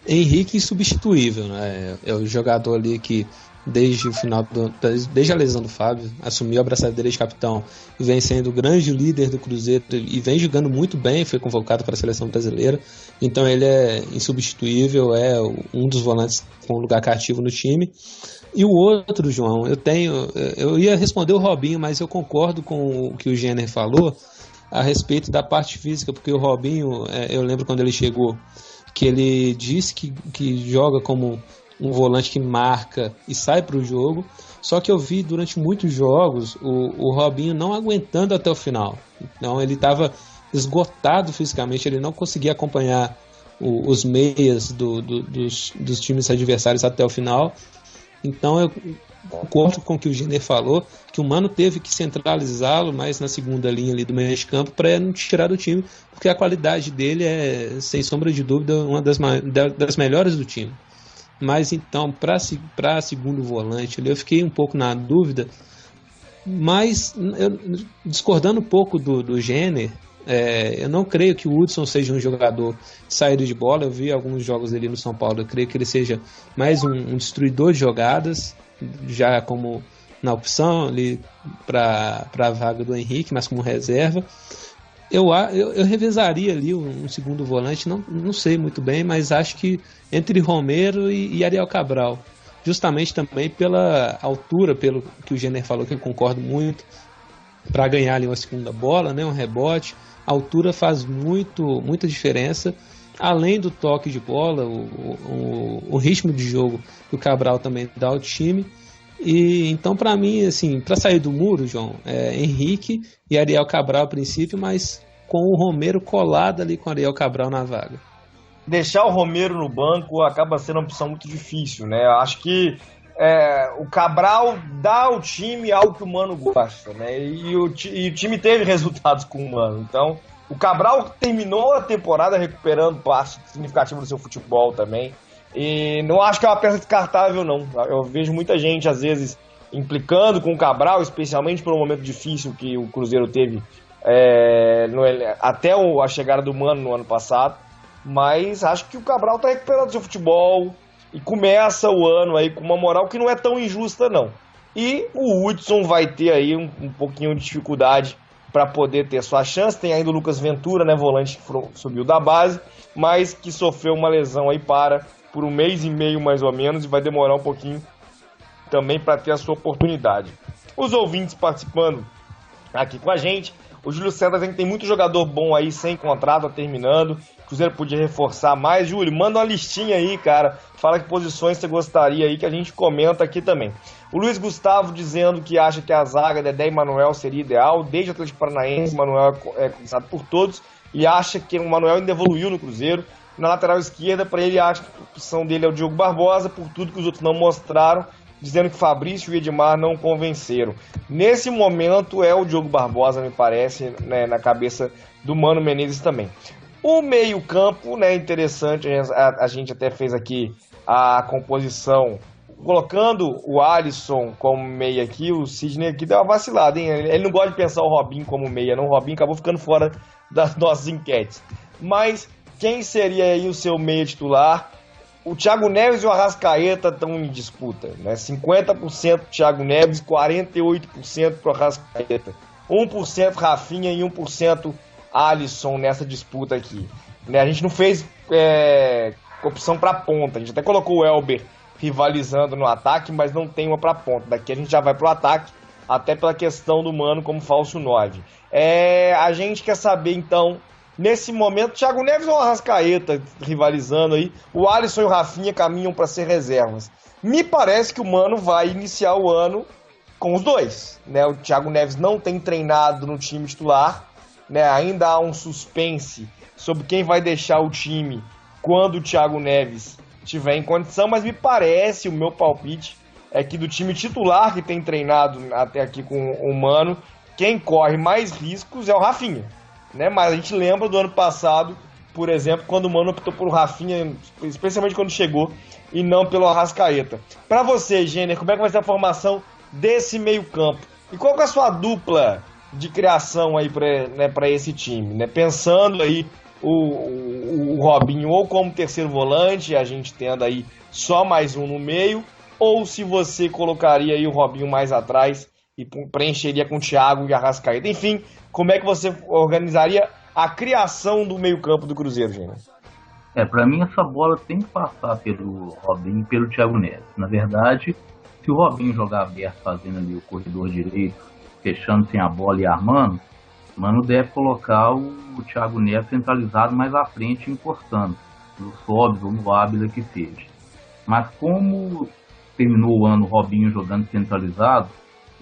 S5: Henrique insubstituível, né? É o jogador ali que desde o final desde a lesão do Fábio, assumiu a abraçadeira de capitão e vem sendo o grande líder do Cruzeiro e vem jogando muito bem, foi convocado para a seleção brasileira, então ele é insubstituível, é um dos volantes com lugar cativo no time. E o outro, João, eu ia responder o Robinho, mas eu concordo com o que o Gêner falou a respeito da parte física, porque o Robinho, eu lembro quando ele chegou, que ele disse que joga como um volante que marca e sai para o jogo, só que eu vi durante muitos jogos o Robinho não aguentando até o final. Então ele estava esgotado fisicamente, ele não conseguia acompanhar os meias dos times adversários até o final. Então eu concordo com o que o Giner falou, que o Mano teve que centralizá-lo mais na segunda linha ali do meio de campo para não tirar do time, porque a qualidade dele é, sem sombra de dúvida, uma das melhores do time. Mas então, para segundo volante, eu fiquei um pouco na dúvida, mas discordando um pouco do Gêner, eu não creio que o Hudson seja um jogador de saída de bola. Eu vi alguns jogos dele no São Paulo, eu creio que ele seja mais um destruidor de jogadas, já como na opção ali para a vaga do Henrique, mas como reserva. Eu revezaria ali um segundo volante, não sei muito bem, mas acho que entre Romero e Ariel Cabral. justamente também pela altura, pelo que o Jenner falou, que eu concordo muito, para ganhar ali uma segunda bola, né, um rebote. A altura faz muita diferença, além do toque de bola, o ritmo de jogo que o Cabral também dá ao time. E então, para mim, assim, para sair do muro, João, Henrique e Ariel Cabral a princípio, mas com o Romero colado ali com o Ariel Cabral na vaga.
S3: Deixar o Romero no banco acaba sendo uma opção muito difícil, né? Eu acho que o Cabral dá ao time algo que o Mano gosta, né? E o time teve resultados com o Mano. Então, o Cabral terminou a temporada recuperando parte significativa do seu futebol também. E não acho que é uma peça descartável, não. Eu vejo muita gente, às vezes, implicando com o Cabral, especialmente por um momento difícil que o Cruzeiro teve até a chegada do Mano no ano passado. Mas acho que o Cabral está recuperando seu futebol e começa o ano aí com uma moral que não é tão injusta, não. E o Hudson vai ter aí um pouquinho de dificuldade para poder ter sua chance. Tem ainda o Lucas Ventura, né, volante que subiu da base, mas que sofreu uma lesão aí por 1 mês e meio mais ou menos, e vai demorar um pouquinho também para ter a sua oportunidade. Os ouvintes participando aqui com a gente, o Júlio César dizendo que tem muito jogador bom aí sem contrato, terminando, o Cruzeiro podia reforçar mais. Júlio, manda uma listinha aí, cara, fala que posições você gostaria aí, que a gente comenta aqui também. O Luiz Gustavo dizendo que acha que a zaga Dedé e Manuel seria ideal, desde o Atlético Paranaense, Manuel é conhecido por todos, e acha que o Manuel ainda evoluiu no Cruzeiro. Na lateral esquerda, para ele, acha que a opção dele é o Diogo Barbosa, por tudo que os outros não mostraram, dizendo que Fabrício e Edmar não convenceram. Nesse momento é o Diogo Barbosa, me parece, né, na cabeça do Mano Menezes também. O meio-campo, né, interessante, a gente até fez aqui a composição, colocando o Alisson como meia aqui, o Sidney aqui deu uma vacilada, hein? Ele não gosta de pensar o Robinho como meia, não. O Robinho acabou ficando fora das nossas enquetes. Mas quem seria aí o seu meia titular? O Thiago Neves e o Arrascaeta estão em disputa, né? 50% Thiago Neves, 48% pro Arrascaeta. 1% Rafinha e 1% Alisson nessa disputa aqui, né? A gente não fez opção para ponta, a gente até colocou o Elber rivalizando no ataque, mas não tem uma para ponta. Daqui a gente já vai pro ataque, até pela questão do Mano como falso 9. A gente quer saber então, nesse momento, Thiago Neves ou Arrascaeta rivalizando aí, o Alisson e o Rafinha caminham para ser reservas. Me parece que o Mano vai iniciar o ano com os dois, né? O Thiago Neves não tem treinado no time titular, né? Ainda há um suspense sobre quem vai deixar o time quando o Thiago Neves estiver em condição, mas me parece, o meu palpite é que do time titular que tem treinado até aqui com o Mano, quem corre mais riscos é o Rafinha, né? Mas a gente lembra do ano passado, por exemplo, quando o Mano optou por Rafinha, especialmente quando chegou, e não pelo Arrascaeta. Para você, Jenner, como é que vai ser a formação desse meio-campo? E qual que é a sua dupla de criação aí para esse time, né? Pensando aí o Robinho ou como terceiro volante, a gente tendo aí só mais um no meio, ou se você colocaria aí o Robinho mais atrás e preencheria com o Thiago e Arrascaeta. Enfim, como é que você organizaria a criação do meio-campo do Cruzeiro, gente?
S4: Para mim essa bola tem que passar pelo Robinho e pelo Thiago Neves. Na verdade, se o Robinho jogar aberto, fazendo ali o corredor direito, fechando sem a bola e armando, o Mano deve colocar o Thiago Neves centralizado mais à frente, encostando no Sobs ou no Ábila que seja. Mas como terminou o ano o Robinho jogando centralizado,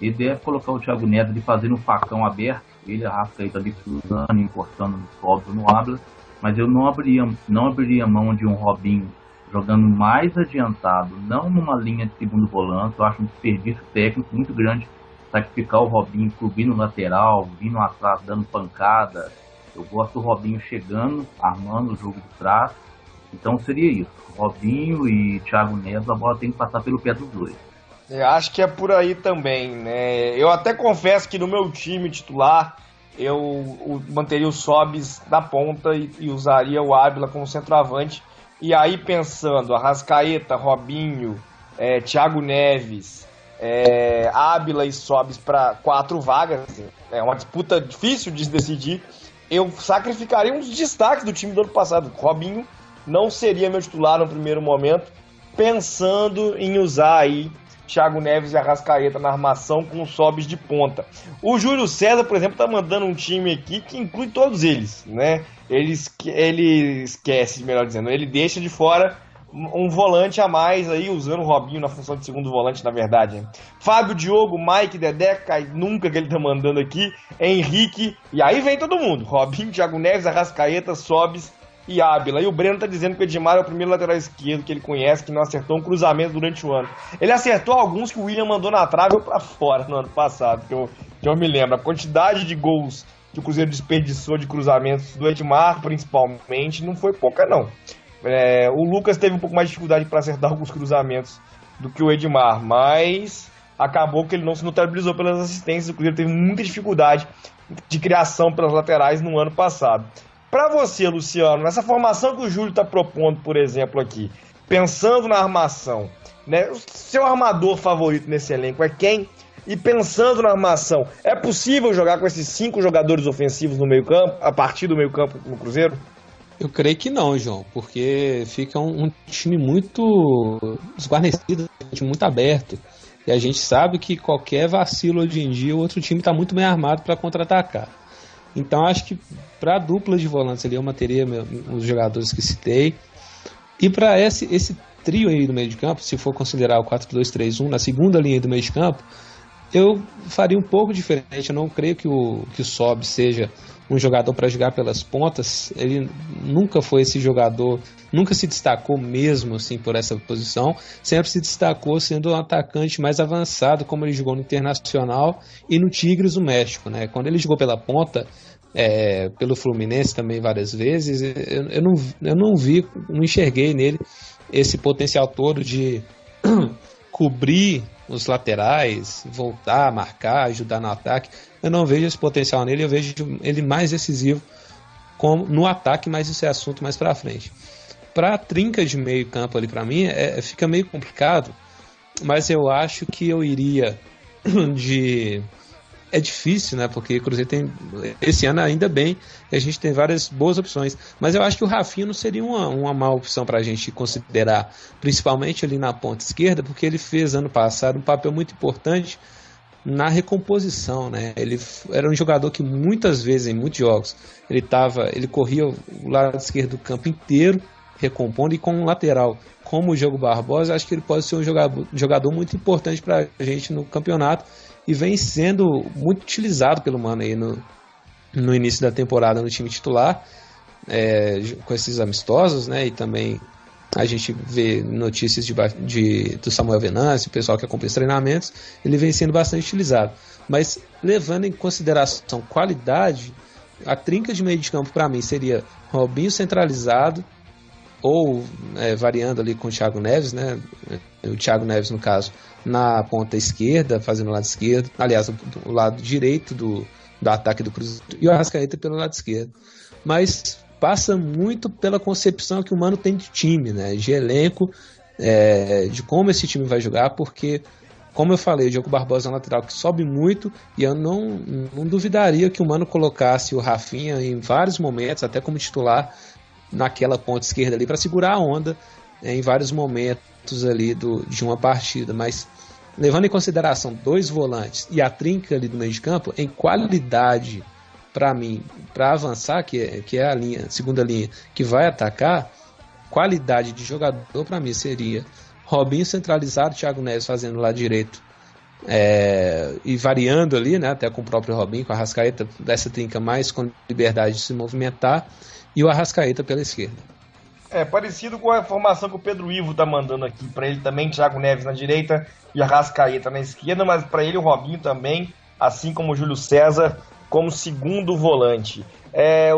S4: ele deve colocar o Thiago Neves ali fazendo um facão aberto, ele Arrascaeta ali cruzando, encostando no Sobs ou no Ábila, mas eu não abriria mão de um Robinho jogando mais adiantado, não numa linha de segundo volante. Eu acho um desperdício técnico muito grande sacrificar o Robinho subindo lateral, vindo atrás, dando pancada. Eu gosto do Robinho chegando, armando o jogo de trás. Então seria isso, Robinho e Thiago Neves, a bola tem que passar pelo pé dos dois.
S3: Eu acho que é por aí também, né? Eu até confesso que no meu time titular eu manteria o Sobis na ponta e usaria o Ábila como centroavante. E aí pensando, Arrascaeta, Robinho, Thiago Neves, Ábila e Sobis para 4 vagas, é uma disputa difícil de decidir. Eu sacrificaria uns destaques do time do ano passado. Robinho não seria meu titular no primeiro momento, pensando em usar aí Thiago Neves e Arrascaeta na armação com os sobes de ponta. O Júlio César, por exemplo, tá mandando um time aqui que inclui todos eles, né? Ele esquece, melhor dizendo, ele deixa de fora um volante a mais aí, usando o Robinho na função de segundo volante, na verdade. Né? Fábio, Diogo, Mike, Dedé, nunca que ele tá mandando aqui, Henrique, e aí vem todo mundo. Robinho, Thiago Neves, Arrascaeta, Sobis e Ábila. E o Breno tá dizendo que o Edmar é o primeiro lateral esquerdo que ele conhece, que não acertou um cruzamento durante o ano. Ele acertou alguns que o William mandou na trave ou pra fora no ano passado, que eu me lembro. A quantidade de gols que o Cruzeiro desperdiçou de cruzamentos do Edmar, principalmente, não foi pouca, não. O Lucas teve um pouco mais de dificuldade para acertar alguns cruzamentos do que o Edmar, mas acabou que ele não se notabilizou pelas assistências. O Cruzeiro teve muita dificuldade de criação pelas laterais no ano passado. Para você, Luciano, nessa formação que o Júlio está propondo, por exemplo, aqui, pensando na armação, né, o seu armador favorito nesse elenco é quem? E pensando na armação, é possível jogar com esses 5 jogadores ofensivos no meio-campo, a partir do meio-campo no Cruzeiro?
S5: Eu creio que não, João, porque fica um time muito desguarnecido, um time muito aberto. E a gente sabe que qualquer vacilo hoje em dia, o outro time está muito bem armado para contra-atacar. Então acho que para a dupla de volantes ali eu manteria os jogadores que citei. E para esse trio aí do meio de campo, se for considerar o 4-2-3-1 na segunda linha do meio de campo, eu faria um pouco diferente. Eu não creio que o Sob seja um jogador para jogar pelas pontas. Ele nunca foi esse jogador, nunca se destacou mesmo assim por essa posição, sempre se destacou sendo um atacante mais avançado, como ele jogou no Internacional e no Tigres do México, né? Quando ele jogou pela ponta, pelo Fluminense também várias vezes, eu não enxerguei nele esse potencial todo de cobrir os laterais, voltar, marcar, ajudar no ataque. Eu não vejo esse potencial nele, eu vejo ele mais decisivo no ataque, mas isso é assunto mais pra frente. Pra trinca de meio campo ali, pra mim, fica meio complicado, mas eu acho que eu iria de... É difícil, né? Porque o Cruzeiro tem... Esse ano, ainda bem, a gente tem várias boas opções. Mas eu acho que o Rafinha não seria uma má opção para a gente considerar, principalmente ali na ponta esquerda, porque ele fez ano passado um papel muito importante na recomposição, né? Ele era um jogador que muitas vezes, em muitos jogos, ele corria o lado esquerdo do campo inteiro, recompondo, e com um lateral como o Diogo Barbosa, acho que ele pode ser um jogador muito importante para a gente no campeonato, e vem sendo muito utilizado pelo Mano aí no início da temporada no time titular, com esses amistosos, né? E também a gente vê notícias do Samuel Venâncio, o pessoal que acompanha os treinamentos, ele vem sendo bastante utilizado. Mas levando em consideração qualidade, a trinca de meio de campo para mim seria Robinho centralizado, ou variando ali com o Thiago Neves, né? O Thiago Neves, no caso, na ponta esquerda, fazendo o lado esquerdo, aliás, o lado direito do ataque do Cruzeiro, e o Arrascaeta pelo lado esquerdo. Mas passa muito pela concepção que o Mano tem de time, né? De elenco, de como esse time vai jogar, porque, como eu falei, o Diogo Barbosa é um lateral que sobe muito, e eu não duvidaria que o Mano colocasse o Rafinha em vários momentos, até como titular, naquela ponta esquerda ali, para segurar a onda em vários momentos ali de uma partida. Mas levando em consideração 2 volantes e a trinca ali do meio de campo, em qualidade, para mim, para avançar, que é a segunda linha que vai atacar, qualidade de jogador para mim seria Robinho centralizado, Thiago Neves fazendo lá direito, e variando ali, né, até com o próprio Robinho, com a Arrascaeta dessa trinca mais com liberdade de se movimentar, e o Arrascaeta pela esquerda.
S3: Parecido com a formação que o Pedro Ivo tá mandando aqui. Para ele também, Thiago Neves na direita e Arrascaeta na esquerda, mas para ele o Robinho também, assim como o Júlio César, como segundo volante.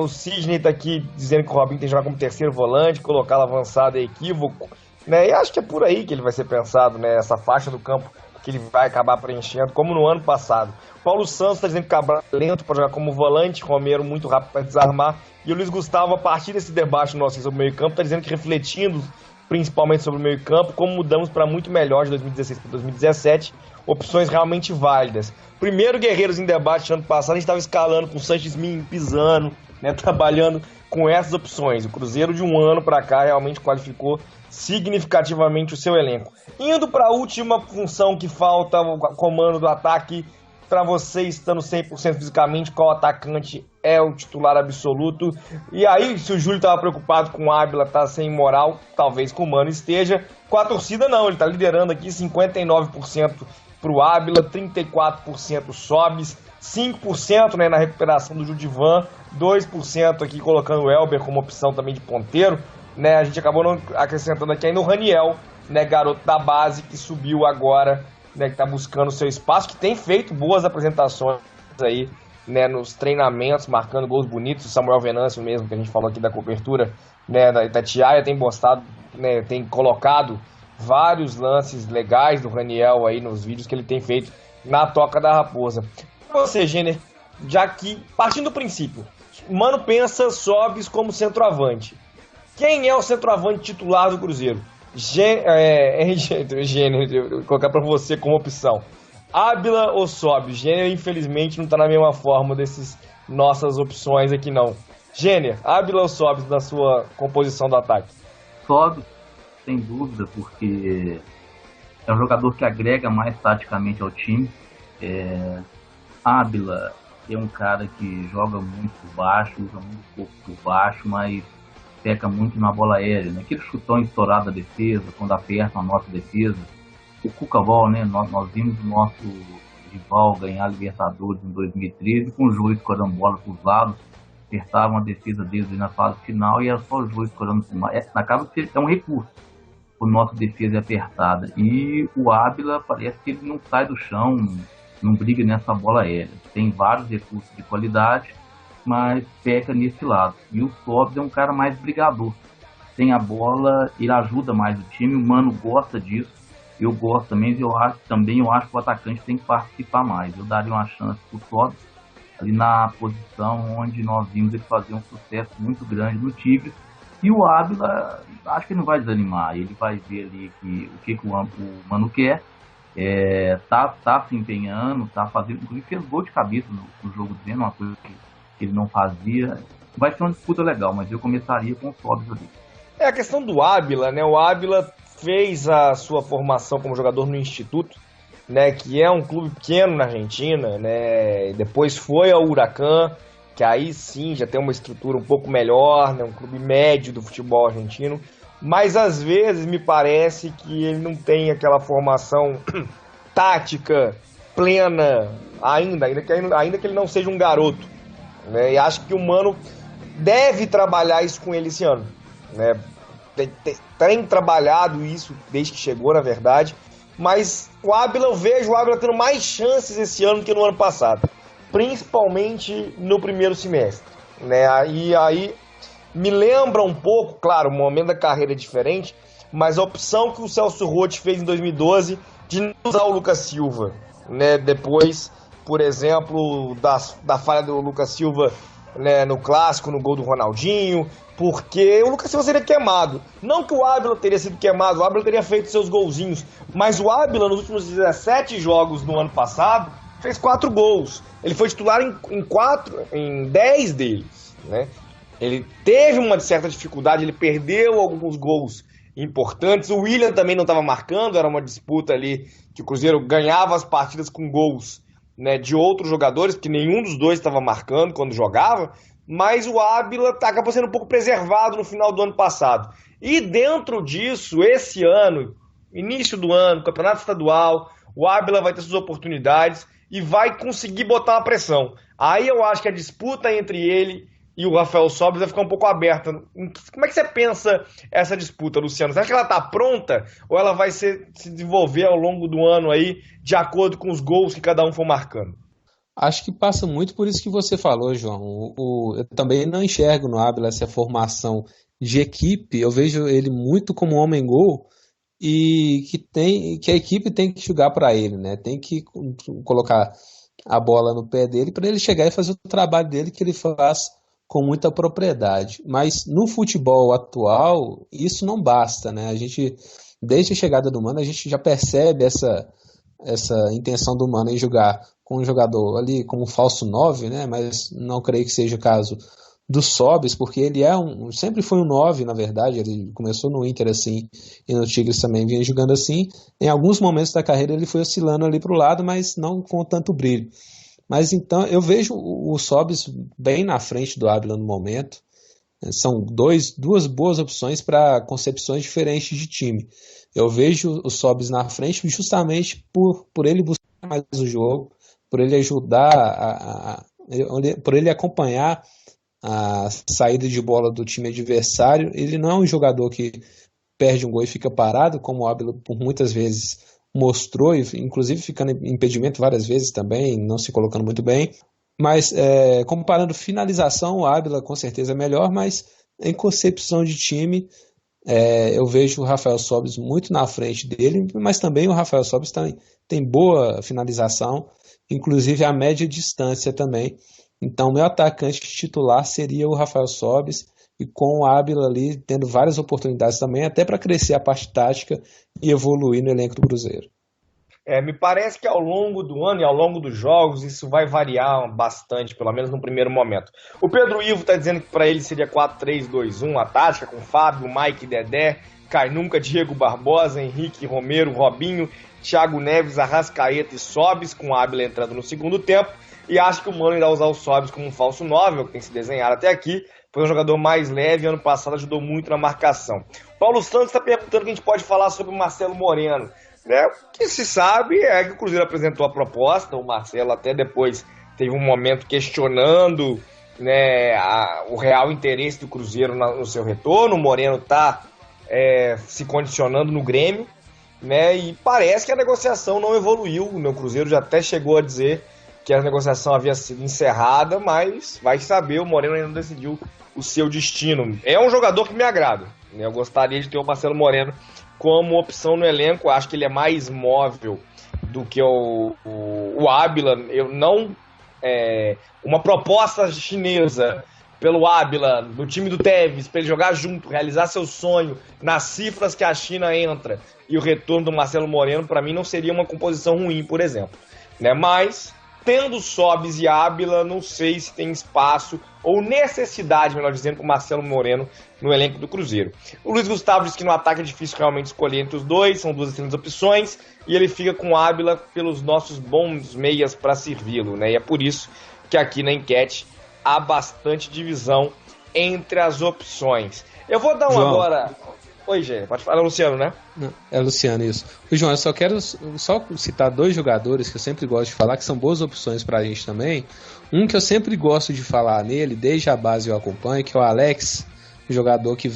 S3: O Sidney tá aqui dizendo que o Robinho tem que jogar como terceiro volante, colocá-lo avançado é equívoco, né? E acho que é por aí que ele vai ser pensado, né? Essa faixa do campo que ele vai acabar preenchendo, como no ano passado. Paulo Santos está dizendo que Cabral é lento para jogar como volante, Romero muito rápido para desarmar, e o Luiz Gustavo, a partir desse debate nosso sobre o meio campo, está dizendo que, refletindo principalmente sobre o meio campo, como mudamos para muito melhor de 2016 para 2017, opções realmente válidas. Primeiro Guerreiros em Debate ano passado, a gente estava escalando com o Sanches Min pisando, né, trabalhando com essas opções. O Cruzeiro de um ano para cá realmente qualificou significativamente o seu elenco. Indo para a última função que falta, o comando do ataque, para você estando 100% fisicamente, qual atacante é o titular absoluto? E aí, se o Júlio estava preocupado com o Ábila, tá sem moral, talvez com o Mano esteja. Com a torcida não, ele está liderando aqui 59% para o Ábila, 34% Sobis, 5%, né, na recuperação do Judivan, 2% aqui colocando o Elber como opção também de ponteiro, né? A gente acabou não acrescentando aqui ainda o Raniel, né, garoto da base que subiu agora, né, que está buscando seu espaço, que tem feito boas apresentações aí, né, nos treinamentos, marcando gols bonitos. O Samuel Venâncio mesmo, que a gente falou aqui da cobertura, né, da Itatiaia, tem postado, né, tem colocado vários lances legais do Raniel aí nos vídeos que ele tem feito na Toca da Raposa. Você, Jenner, já que, partindo do princípio, Mano pensa Sobis como centroavante. Quem é o centroavante titular do Cruzeiro? Gênero, vou colocar para você como opção. Ábila ou Sobis? Gênero, infelizmente, não está na mesma forma dessas nossas opções aqui, não. Gênero, Ábila ou Sobis na sua composição do ataque?
S4: Sobis, sem dúvida, porque é um jogador que agrega mais taticamente ao time. Ábila é um cara que joga muito por baixo, usa muito pouco por baixo, mas peca muito na bola aérea, né? Aquele chutão estourado da defesa, quando aperta a nossa defesa. O Cucabol, né? Nós vimos o nosso rival ganhar a Libertadores em 2013 com o Jô escorando bola para os lados, apertavam a defesa deles na fase final e era só o Jô escorando por mais. Acaba que é um recurso, o nosso defesa é apertada. E o Ábila parece que ele não sai do chão, não briga nessa bola aérea. Tem vários recursos de qualidade, mas peca nesse lado. E o Sobis é um cara mais brigador. Tem a bola, ele ajuda mais o time, o Mano gosta disso. Eu gosto também, eu acho que o atacante tem que participar mais. Eu daria uma chance pro Sobis ali na posição onde nós vimos ele fazer um sucesso muito grande no Tigre. E o Ábila, acho que ele não vai desanimar. Ele vai ver ali o que o Mano quer. Tá se empenhando, tá fazendo, inclusive fez gol de cabeça no jogo dele, uma coisa que ele não fazia. Vai ser uma disputa legal, mas eu começaria com o Sobis ali.
S3: É a questão do Ábila, né? O Ábila fez a sua formação como jogador no Instituto, né? Que é um clube pequeno na Argentina, né? Depois foi ao Huracan, que aí sim já tem uma estrutura um pouco melhor, né? Um clube médio do futebol argentino. Mas às vezes me parece que ele não tem aquela formação tática plena ainda que ele não seja um garoto, né? E acho que o Mano deve trabalhar isso com ele esse ano, né? Tem trabalhado isso desde que chegou, na verdade. Mas eu vejo o Ábila tendo mais chances esse ano do que no ano passado, principalmente no primeiro semestre, né? E aí me lembra um pouco, claro, o momento da carreira é diferente, mas a opção que o Celso Roth fez em 2012 de não usar o Lucas Silva, né? Depois, por exemplo, da falha do Lucas Silva, né, no clássico, no gol do Ronaldinho, porque o Lucas Silva seria queimado. Não que o Ábila teria sido queimado, o Ábila teria feito seus golzinhos, mas o Ábila nos últimos 17 jogos no ano passado fez 4 gols. Ele foi titular em 10 deles, né? Ele teve uma certa dificuldade, ele perdeu alguns gols importantes. O William também não estava marcando, era uma disputa ali que o Cruzeiro ganhava as partidas com gols, né, de outros jogadores, porque nenhum dos dois estava marcando quando jogava, mas o Ábila acabou sendo um pouco preservado no final do ano passado. E dentro disso, esse ano, início do ano, campeonato estadual, o Ábila vai ter suas oportunidades e vai conseguir botar uma pressão. Aí eu acho que a disputa entre ele e o Rafael Sobis vai ficar um pouco aberta. Como é que você pensa essa disputa, Luciano? Você acha que ela está pronta ou ela vai se desenvolver ao longo do ano aí, de acordo com os gols que cada um for marcando?
S5: Acho que passa muito por isso que você falou, João. Eu também não enxergo no Ábila essa formação de equipe. Eu vejo ele muito como homem-gol e que a equipe tem que jogar para ele, né? Tem que colocar a bola no pé dele para ele chegar e fazer o trabalho dele que ele faz com muita propriedade. Mas no futebol atual, isso não basta, né? A gente, desde a chegada do Mano, a gente já percebe essa intenção do Mano em jogar com um jogador ali como um falso 9, né? Mas não creio que seja o caso do Sobis, porque ele sempre foi um 9, na verdade. Ele começou no Inter assim, e no Tigres também vinha jogando assim. Em alguns momentos da carreira ele foi oscilando ali para o lado, mas não com tanto brilho. Mas então eu vejo o Sobis bem na frente do Ávila no momento. São duas boas opções para concepções diferentes de time. Eu vejo o Sobis na frente justamente por ele buscar mais o jogo, por ele ajudar, por ele acompanhar a saída de bola do time adversário. Ele não é um jogador que perde um gol e fica parado, como o Ávila por muitas vezes mostrou, inclusive ficando em impedimento várias vezes também, não se colocando muito bem. Mas comparando finalização, o Ávila com certeza é melhor, mas em concepção de time, eu vejo o Rafael Sobis muito na frente dele, mas também o Rafael Sobis tem boa finalização, inclusive a média distância também. Então, meu atacante titular seria o Rafael Sobis, e com o Ávila ali tendo várias oportunidades também, até para crescer a parte tática e evoluir no elenco do Cruzeiro.
S3: Me parece que ao longo do ano e ao longo dos jogos isso vai variar bastante, pelo menos no primeiro momento. O Pedro Ivo está dizendo que para ele seria 4-3-2-1, a tática com Fábio, Mike, Dedé, Carnunca, Diego Barbosa, Henrique, Romero, Robinho, Thiago Neves, Arrascaeta e Sobis, com o Ávila entrando no segundo tempo. E acho que o Mano irá usar o Sobis como um falso 9, que tem se desenhar até aqui. Foi um jogador mais leve, ano passado ajudou muito na marcação. Paulo Santos está perguntando que a gente pode falar sobre o Marcelo Moreno. O que se sabe é que o Cruzeiro apresentou a proposta, o Marcelo até depois teve um momento questionando, o real interesse do Cruzeiro no seu retorno. O Moreno está se condicionando no Grêmio, e parece que a negociação não evoluiu. O Cruzeiro já até chegou a dizer que a negociação havia sido encerrada, mas vai saber, o Moreno ainda não decidiu o seu destino. É um jogador que me agrada, eu gostaria de ter o Marcelo Moreno como opção no elenco. Acho que ele é mais móvel do que o Ávila. Uma proposta chinesa pelo Ávila, do time do Tevez, para ele jogar junto, realizar seu sonho nas cifras que a China entra, e o retorno do Marcelo Moreno, para mim não seria uma composição ruim, por exemplo. Mas, tendo Sobis e Ávila, não sei se tem espaço ou necessidade, melhor dizendo, para o Marcelo Moreno no elenco do Cruzeiro. O Luiz Gustavo diz que no ataque é difícil realmente escolher entre os dois, são duas excelentes opções, e ele fica com Ávila pelos nossos bons meias para servi-lo, E é por isso que aqui na enquete há bastante divisão entre as opções. Eu vou dar
S5: João.
S3: Agora... Oi, Gê, pode falar, Luciano, né?
S5: Não, é Luciano, isso. João, eu só quero citar dois jogadores que eu sempre gosto de falar, que são boas opções pra gente também. Um que eu sempre gosto de falar nele, desde a base eu acompanho, que é o Alex, um jogador que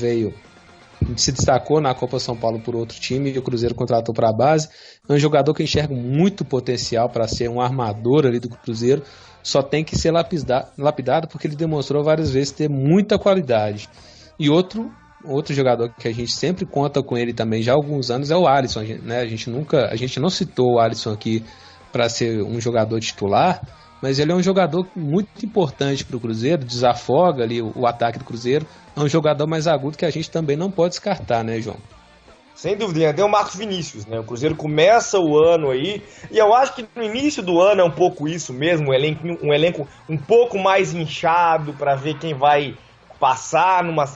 S5: se destacou na Copa São Paulo por outro time e o Cruzeiro contratou para a base. É um jogador que eu enxergo muito potencial para ser um armador ali do Cruzeiro, só tem que ser lapidado porque ele demonstrou várias vezes ter muita qualidade. E outro jogador que a gente sempre conta com ele também já há alguns anos é o Alisson, A gente não citou o Alisson aqui para ser um jogador titular, mas ele é um jogador muito importante para o Cruzeiro, desafoga ali o ataque do Cruzeiro, é um jogador mais agudo que a gente também não pode descartar, João?
S3: Sem dúvida, tem o Marcos Vinícius, O Cruzeiro começa o ano aí, e eu acho que no início do ano é um pouco isso mesmo, um elenco um pouco mais inchado para ver quem vai passar numa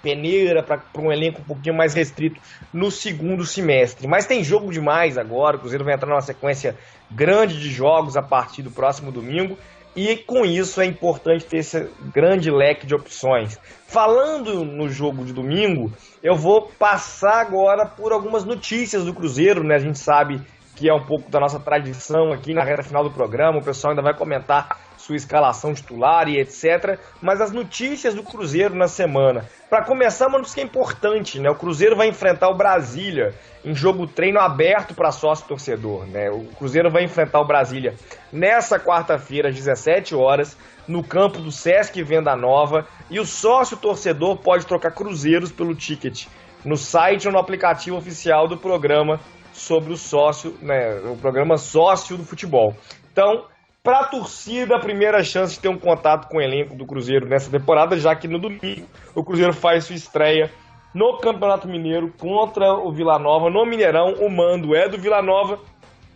S3: peneira para um elenco um pouquinho mais restrito no segundo semestre. Mas tem jogo demais agora, o Cruzeiro vai entrar numa sequência grande de jogos a partir do próximo domingo, e com isso é importante ter esse grande leque de opções. Falando no jogo de domingo, eu vou passar agora por algumas notícias do Cruzeiro, A gente sabe que é um pouco da nossa tradição aqui na reta final do programa, o pessoal ainda vai comentar sua escalação titular e etc. Mas as notícias do Cruzeiro na semana. Para começar, uma notícia que é importante, O Cruzeiro vai enfrentar o Brasília em jogo treino aberto para sócio torcedor, O Cruzeiro vai enfrentar o Brasília nessa quarta-feira, às 17 horas, no campo do Sesc Venda Nova, e o sócio torcedor pode trocar cruzeiros pelo ticket no site ou no aplicativo oficial do programa sobre o sócio, o programa Sócio do Futebol. Então, para a torcida, a primeira chance de ter um contato com o elenco do Cruzeiro nessa temporada, já que no domingo o Cruzeiro faz sua estreia no Campeonato Mineiro contra o Vila Nova, no Mineirão. O mando é do Vila Nova,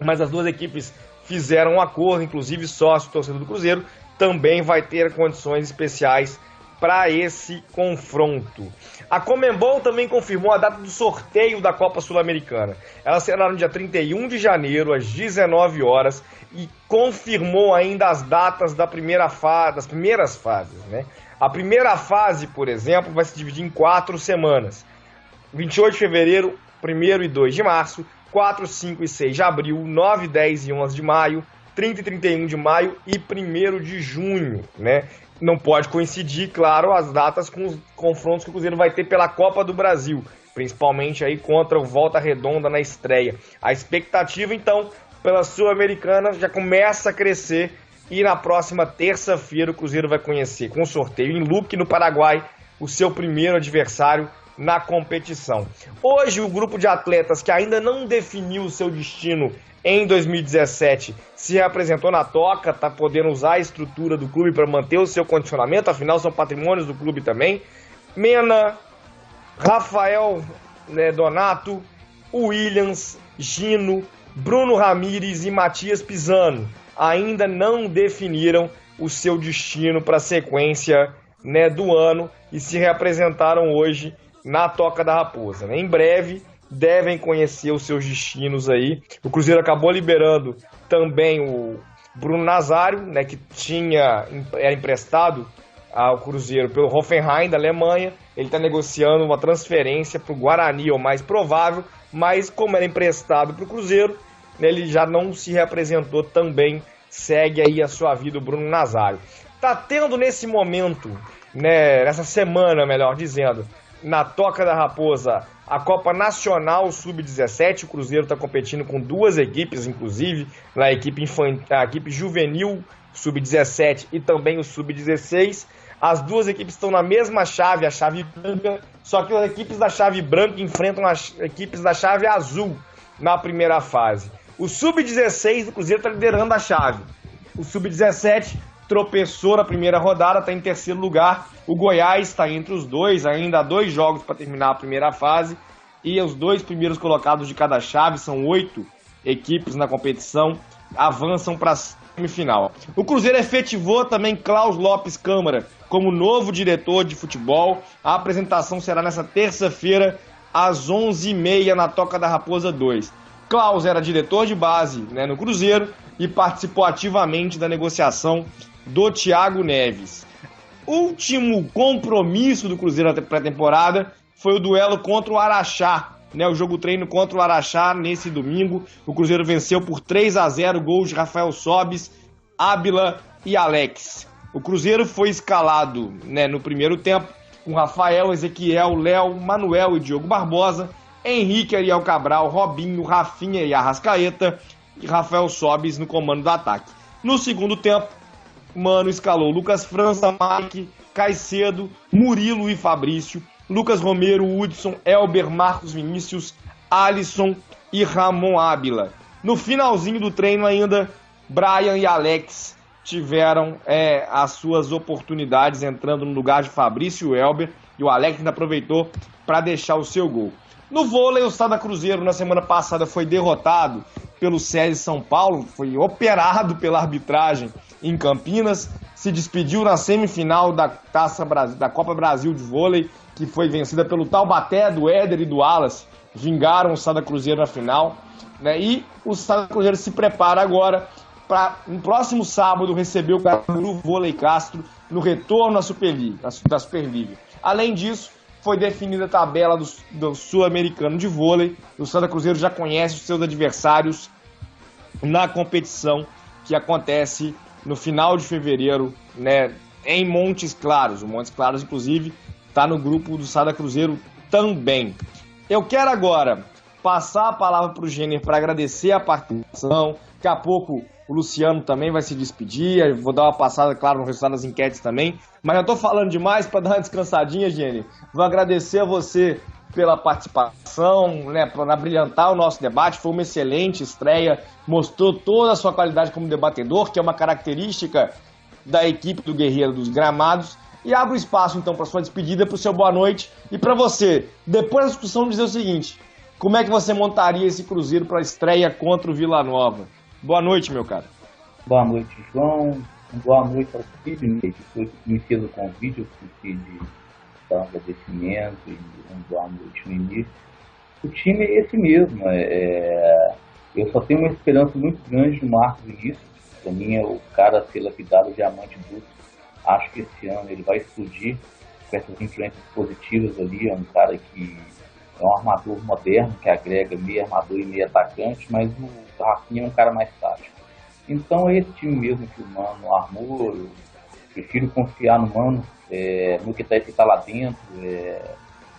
S3: mas as duas equipes fizeram um acordo, inclusive sócio torcedor do Cruzeiro também vai ter condições especiais para esse confronto. A Conmebol também confirmou a data do sorteio da Copa Sul-Americana. Ela será no dia 31 de janeiro, às 19 horas, e confirmou ainda as datas das primeiras fases, né? A primeira fase, por exemplo, vai se dividir em 4 semanas. 28 de fevereiro, 1º e 2 de março, 4, 5 e 6 de abril, 9, 10 e 11 de maio, 30 e 31 de maio e 1º de junho, né? Não pode coincidir, claro, as datas com os confrontos que o Cruzeiro vai ter pela Copa do Brasil, principalmente aí contra o Volta Redonda na estreia. A expectativa, então, pela Sul-Americana já começa a crescer e na próxima terça-feira o Cruzeiro vai conhecer, com sorteio em Luque, no Paraguai, o seu primeiro adversário na competição. Hoje, o grupo de atletas que ainda não definiu o seu destino em 2017 se representou na toca, está podendo usar a estrutura do clube para manter o seu condicionamento, afinal são patrimônios do clube também. Mena, Rafael, Donato, Williams, Gino, Bruno Ramires e Matias Pisano ainda não definiram o seu destino para a sequência, do ano e se representaram hoje na Toca da Raposa. Em breve devem conhecer os seus destinos aí. O Cruzeiro acabou liberando também o Bruno Nazário, que era emprestado ao Cruzeiro pelo Hoffenheim da Alemanha. Ele está negociando uma transferência para o Guarani, o mais provável, mas como era emprestado para o Cruzeiro, ele já não se representou também. Segue aí a sua vida o Bruno Nazário. Está tendo nesse momento, nessa semana, melhor dizendo, na Toca da Raposa, a Copa Nacional Sub-17. O Cruzeiro está competindo com 2 equipes, inclusive, a equipe juvenil Sub-17 e também o Sub-16. As 2 equipes estão na mesma chave, a chave branca, só que as equipes da chave branca enfrentam as equipes da chave azul na primeira fase. O Sub-16 do Cruzeiro está liderando a chave. O Sub-17 tropeçou na primeira rodada, está em terceiro lugar. O Goiás está entre os dois, ainda há 2 jogos para terminar a primeira fase. E os 2 primeiros colocados de cada chave, são 8 equipes na competição, avançam para a semifinal. O Cruzeiro efetivou também Klaus Lopes Câmara como novo diretor de futebol. A apresentação será nessa terça-feira, às 11h30, na Toca da Raposa 2. Klaus era diretor de base no Cruzeiro e participou ativamente da negociação do Thiago Neves. Último compromisso do Cruzeiro na pré-temporada foi o duelo contra o Araxá, o jogo treino contra o Araxá nesse domingo. O Cruzeiro venceu por 3-0, gols de Rafael Sobis, Ábila e Alex. O Cruzeiro foi escalado no primeiro tempo com Rafael, Ezequiel, Léo, Manuel e Diogo Barbosa, Henrique, Ariel Cabral, Robinho, Rafinha e Arrascaeta e Rafael Sobis no comando do ataque. No segundo tempo, Mano escalou Lucas França, Mike, Caicedo, Murilo e Fabrício, Lucas Romero, Hudson, Elber, Marcos Vinícius, Alisson e Ramon Ábila. No finalzinho do treino ainda, Brian e Alex tiveram as suas oportunidades entrando no lugar de Fabrício e Elber, e o Alex ainda aproveitou para deixar o seu gol. No vôlei, o Sada Cruzeiro na semana passada foi derrotado pelo SESI São Paulo, foi operado pela arbitragem em Campinas, se despediu na semifinal da Copa Brasil de Vôlei, que foi vencida pelo Taubaté, do Éder e do Wallace, vingaram o Sada Cruzeiro na final, e o Sada Cruzeiro se prepara agora para, no próximo sábado, receber o Caruru Vôlei Castro no retorno da Superliga. Além disso, foi definida a tabela do Sul-Americano de Vôlei. O Sada Cruzeiro já conhece os seus adversários na competição que acontece no final de fevereiro, em Montes Claros. O Montes Claros, inclusive, está no grupo do Sada Cruzeiro também. Eu quero agora passar a palavra para o Jenner para agradecer a participação. Daqui a pouco o Luciano também vai se despedir. Eu vou dar uma passada, claro, no resultado das enquetes também. Mas já estou falando demais, para dar uma descansadinha, Jenner. Vou agradecer a você pela participação, para brilhantar o nosso debate. Foi uma excelente estreia, mostrou toda a sua qualidade como debatedor, que é uma característica da equipe do Guerreiro dos Gramados. E abro espaço, então, para sua despedida, para o seu boa noite. E para você, depois da discussão, dizer o seguinte: como é que você montaria esse Cruzeiro para a estreia contra o Vila Nova? Boa noite, meu cara.
S4: Boa noite, João. Boa noite ao Sidney, que foi que me fez o convite, eu esqueci de dar um agradecimento e um boa noite no início. O time é esse mesmo, eu só tenho uma esperança muito grande no Marcos Vinícius. Para mim é o cara a ser lapidado, o diamante bruto. Acho que esse ano ele vai explodir com essas influências positivas ali. É um cara que é um armador moderno, que agrega meio armador e meio atacante, mas o Rafinha é um cara mais tático. Então é esse time mesmo que o Mano armou. Eu prefiro confiar no Mano, no que tá lá dentro.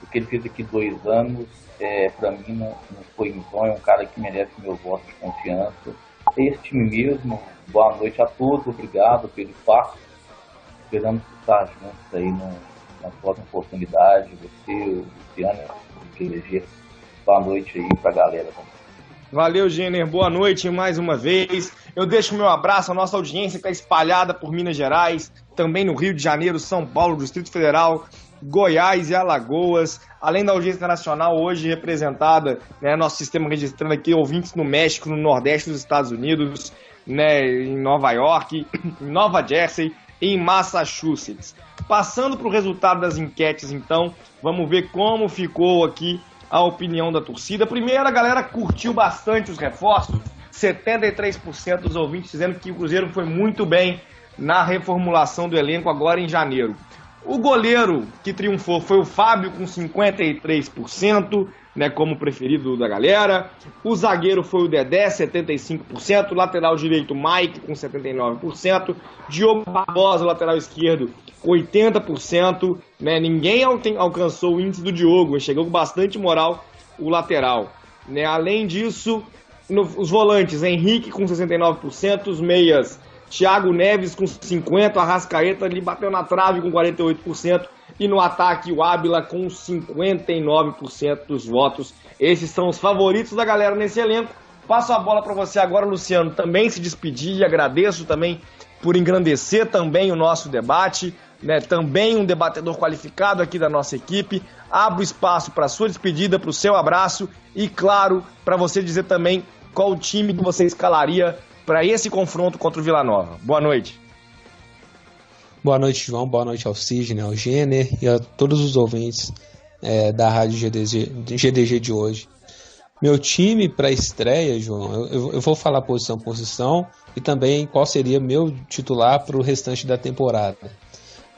S4: O que ele fez aqui 2 anos, para mim não foi em vão. É um cara que merece meu voto de confiança. É esse time mesmo. Boa noite a todos, obrigado pelo espaço. Esperamos estar juntos aí na próxima oportunidade. Você, o Luciano, o GG. Boa noite aí pra galera também.
S3: Valeu, Jenner. Boa noite mais uma vez. Eu deixo o meu abraço à nossa audiência que está espalhada por Minas Gerais, também no Rio de Janeiro, São Paulo, Distrito Federal, Goiás e Alagoas, além da audiência internacional hoje representada, né, nosso sistema registrando aqui ouvintes no México, no Nordeste dos Estados Unidos, né, em Nova York, em Nova Jersey e em Massachusetts. Passando para o resultado das enquetes, então, vamos ver como ficou aqui a opinião da torcida. Primeiro, a galera curtiu bastante os reforços, 73% dos ouvintes dizendo que o Cruzeiro foi muito bem na reformulação do elenco agora em janeiro. O goleiro que triunfou foi o Fábio com 53%, né, como preferido da galera. O zagueiro foi o Dedé, 75%. Lateral direito, Mike, com 79%. Diogo Barbosa, lateral esquerdo, 80%. Né, ninguém alcançou o índice do Diogo, chegou com bastante moral o lateral. Né, além disso, os volantes, Henrique com 69%, os meias, Thiago Neves com 50%, Arrascaeta ali bateu na trave com 48%, e no ataque o Ábila com 59% dos votos. Esses são os favoritos da galera nesse elenco. Passo a bola para você agora, Luciano, também se despedir, e agradeço também por engrandecer também o nosso debate, né? Também um debatedor qualificado aqui da nossa equipe. Abro espaço para a sua despedida, para o seu abraço e, claro, para você dizer também qual o time que você escalaria para esse confronto contra o Vila Nova. Boa noite.
S5: Boa noite, João. Boa noite ao Sidney, ao Jenner e a todos os ouvintes da Rádio GDG de hoje. Meu time para a estreia, João, eu vou falar posição por posição e também qual seria meu titular para o restante da temporada.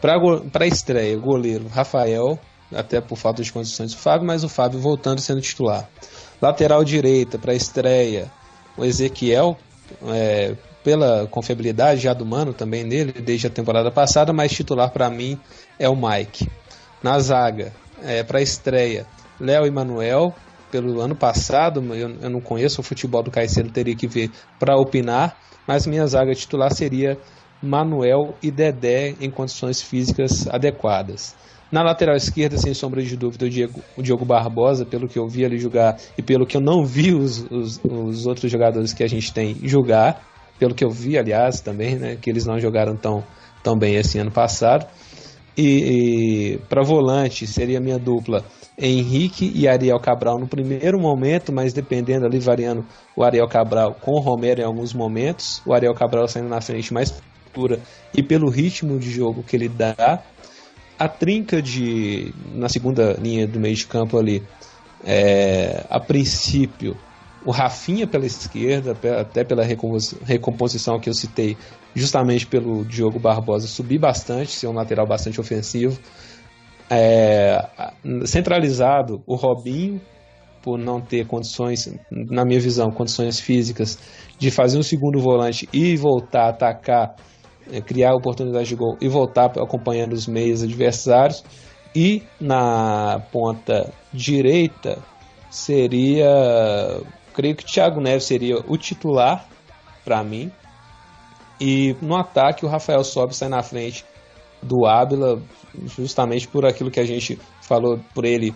S5: Para a estreia, goleiro Rafael, até por falta de condições do Fábio, mas o Fábio voltando sendo titular. Lateral direita para a estreia, o Ezequiel, pela confiabilidade já do Mano também nele, desde a temporada passada, mas titular para mim é o Mike. Na zaga, para a estreia, Léo e Manuel. Pelo ano passado, eu não conheço o futebol do Caicedo, teria que ver para opinar, mas minha zaga titular seria Manuel e Dedé em condições físicas adequadas. Na lateral esquerda, sem sombra de dúvida, o Diogo Barbosa, pelo que eu vi ele jogar e pelo que eu não vi os outros jogadores que a gente tem jogar, pelo que eu vi, aliás, também, né, que eles não jogaram tão bem esse ano passado. E para volante, seria a minha dupla Henrique e Ariel Cabral no primeiro momento, mas dependendo ali, variando o Ariel Cabral com o Romero em alguns momentos, o Ariel Cabral saindo na frente mais pura e pelo ritmo de jogo que ele dá. A trinca na segunda linha do meio de campo ali, a princípio, o Rafinha pela esquerda, até pela recomposição que eu citei, justamente pelo Diogo Barbosa subir bastante, ser um lateral bastante ofensivo. Centralizado, o Robinho, por não ter condições, na minha visão, condições físicas de fazer um segundo volante e voltar a atacar, criar oportunidade de gol e voltar acompanhando os meios adversários. E na ponta direita creio que o Thiago Neves seria o titular para mim, e no ataque o Rafael Sobis sai na frente do Ábila, justamente por aquilo que a gente falou, por ele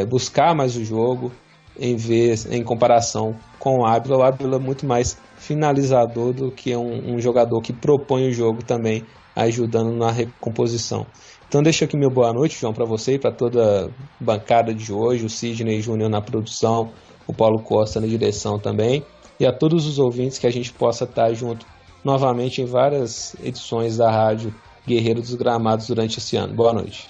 S5: buscar mais o jogo em comparação com o Ábila é muito mais finalizador do que um jogador que propõe o jogo também, ajudando na recomposição. Então deixo aqui meu boa noite, João, para você e para toda a bancada de hoje, o Sidney Júnior na produção, o Paulo Costa na direção também, e a todos os ouvintes, que a gente possa estar junto novamente em várias edições da Rádio Guerreiro dos Gramados durante esse ano. Boa noite.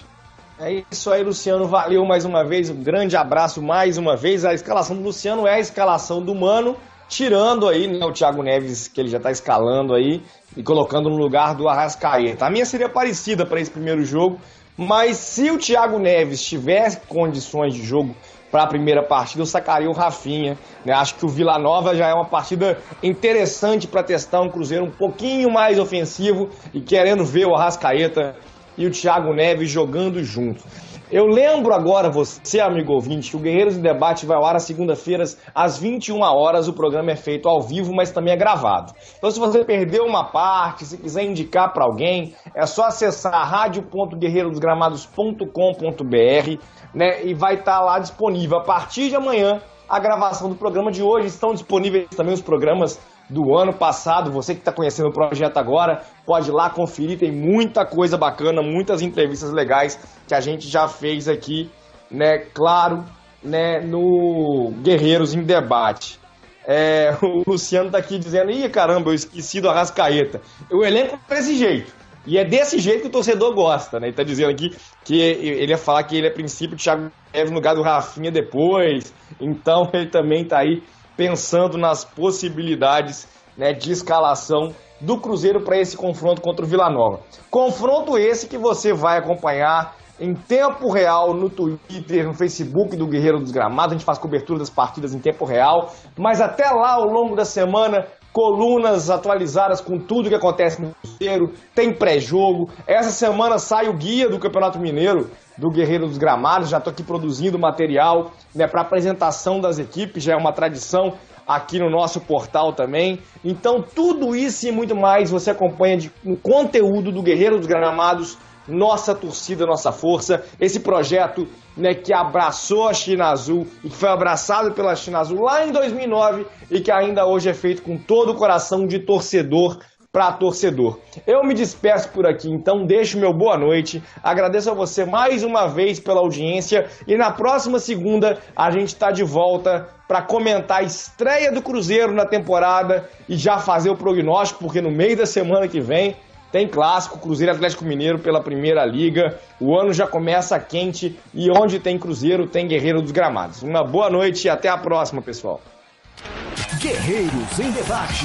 S3: É isso aí, Luciano, valeu mais uma vez, um grande abraço mais uma vez. A escalação do Luciano é a escalação do Mano, tirando aí, né, o Thiago Neves, que ele já está escalando aí, e colocando no lugar do Arrascaeta. A minha seria parecida para esse primeiro jogo, mas se o Thiago Neves tivesse condições de jogo para a primeira partida, eu sacaria o Rafinha, né? Acho que o Vila Nova já é uma partida interessante para testar um Cruzeiro um pouquinho mais ofensivo e querendo ver o Arrascaeta e o Thiago Neves jogando junto. Eu lembro agora, você, amigo ouvinte, que o Guerreiros em Debate vai ao ar às segunda-feiras, às 21 horas. O programa é feito ao vivo, mas também é gravado. Então, se você perdeu uma parte, se quiser indicar para alguém, é só acessar radio.guerreirosgramados.com.br, né, e vai estar lá disponível. A partir de amanhã, a gravação do programa de hoje. Estão disponíveis também os programas do ano passado. Você que está conhecendo o projeto agora, pode ir lá conferir, tem muita coisa bacana, muitas entrevistas legais que a gente já fez aqui, né, claro, né, no Guerreiros em Debate. O Luciano tá aqui dizendo, ih, caramba, eu esqueci do Arrascaeta. O elenco é desse jeito, e é desse jeito que o torcedor gosta, né? Ele tá dizendo aqui que ele ia falar que ele é princípio de Thiago Neves no lugar do Rafinha depois, então ele também tá aí pensando nas possibilidades, né, de escalação do Cruzeiro para esse confronto contra o Vila Nova. Confronto esse que você vai acompanhar em tempo real no Twitter, no Facebook do Guerreiro dos Gramados. A gente faz cobertura das partidas em tempo real, mas até lá, ao longo da semana, colunas atualizadas com tudo que acontece no Cruzeiro, tem pré-jogo. Essa semana sai o guia do Campeonato Mineiro do Guerreiro dos Gramados, já estou aqui produzindo material, né, para apresentação das equipes, já é uma tradição aqui no nosso portal também. Então tudo isso e muito mais você acompanha no conteúdo do Guerreiro dos Gramados, nossa torcida, nossa força, esse projeto, né, que abraçou a China Azul e que foi abraçado pela China Azul lá em 2009 e que ainda hoje é feito com todo o coração de torcedor para torcedor. Eu me despeço por aqui, então deixo meu boa noite, agradeço a você mais uma vez pela audiência e na próxima segunda a gente está de volta para comentar a estreia do Cruzeiro na temporada e já fazer o prognóstico, porque no meio da semana que vem tem clássico, Cruzeiro e Atlético Mineiro pela Primeira Liga, o ano já começa quente e onde tem Cruzeiro tem Guerreiro dos Gramados. Uma boa noite e até a próxima, pessoal.
S1: Guerreiros em Debate.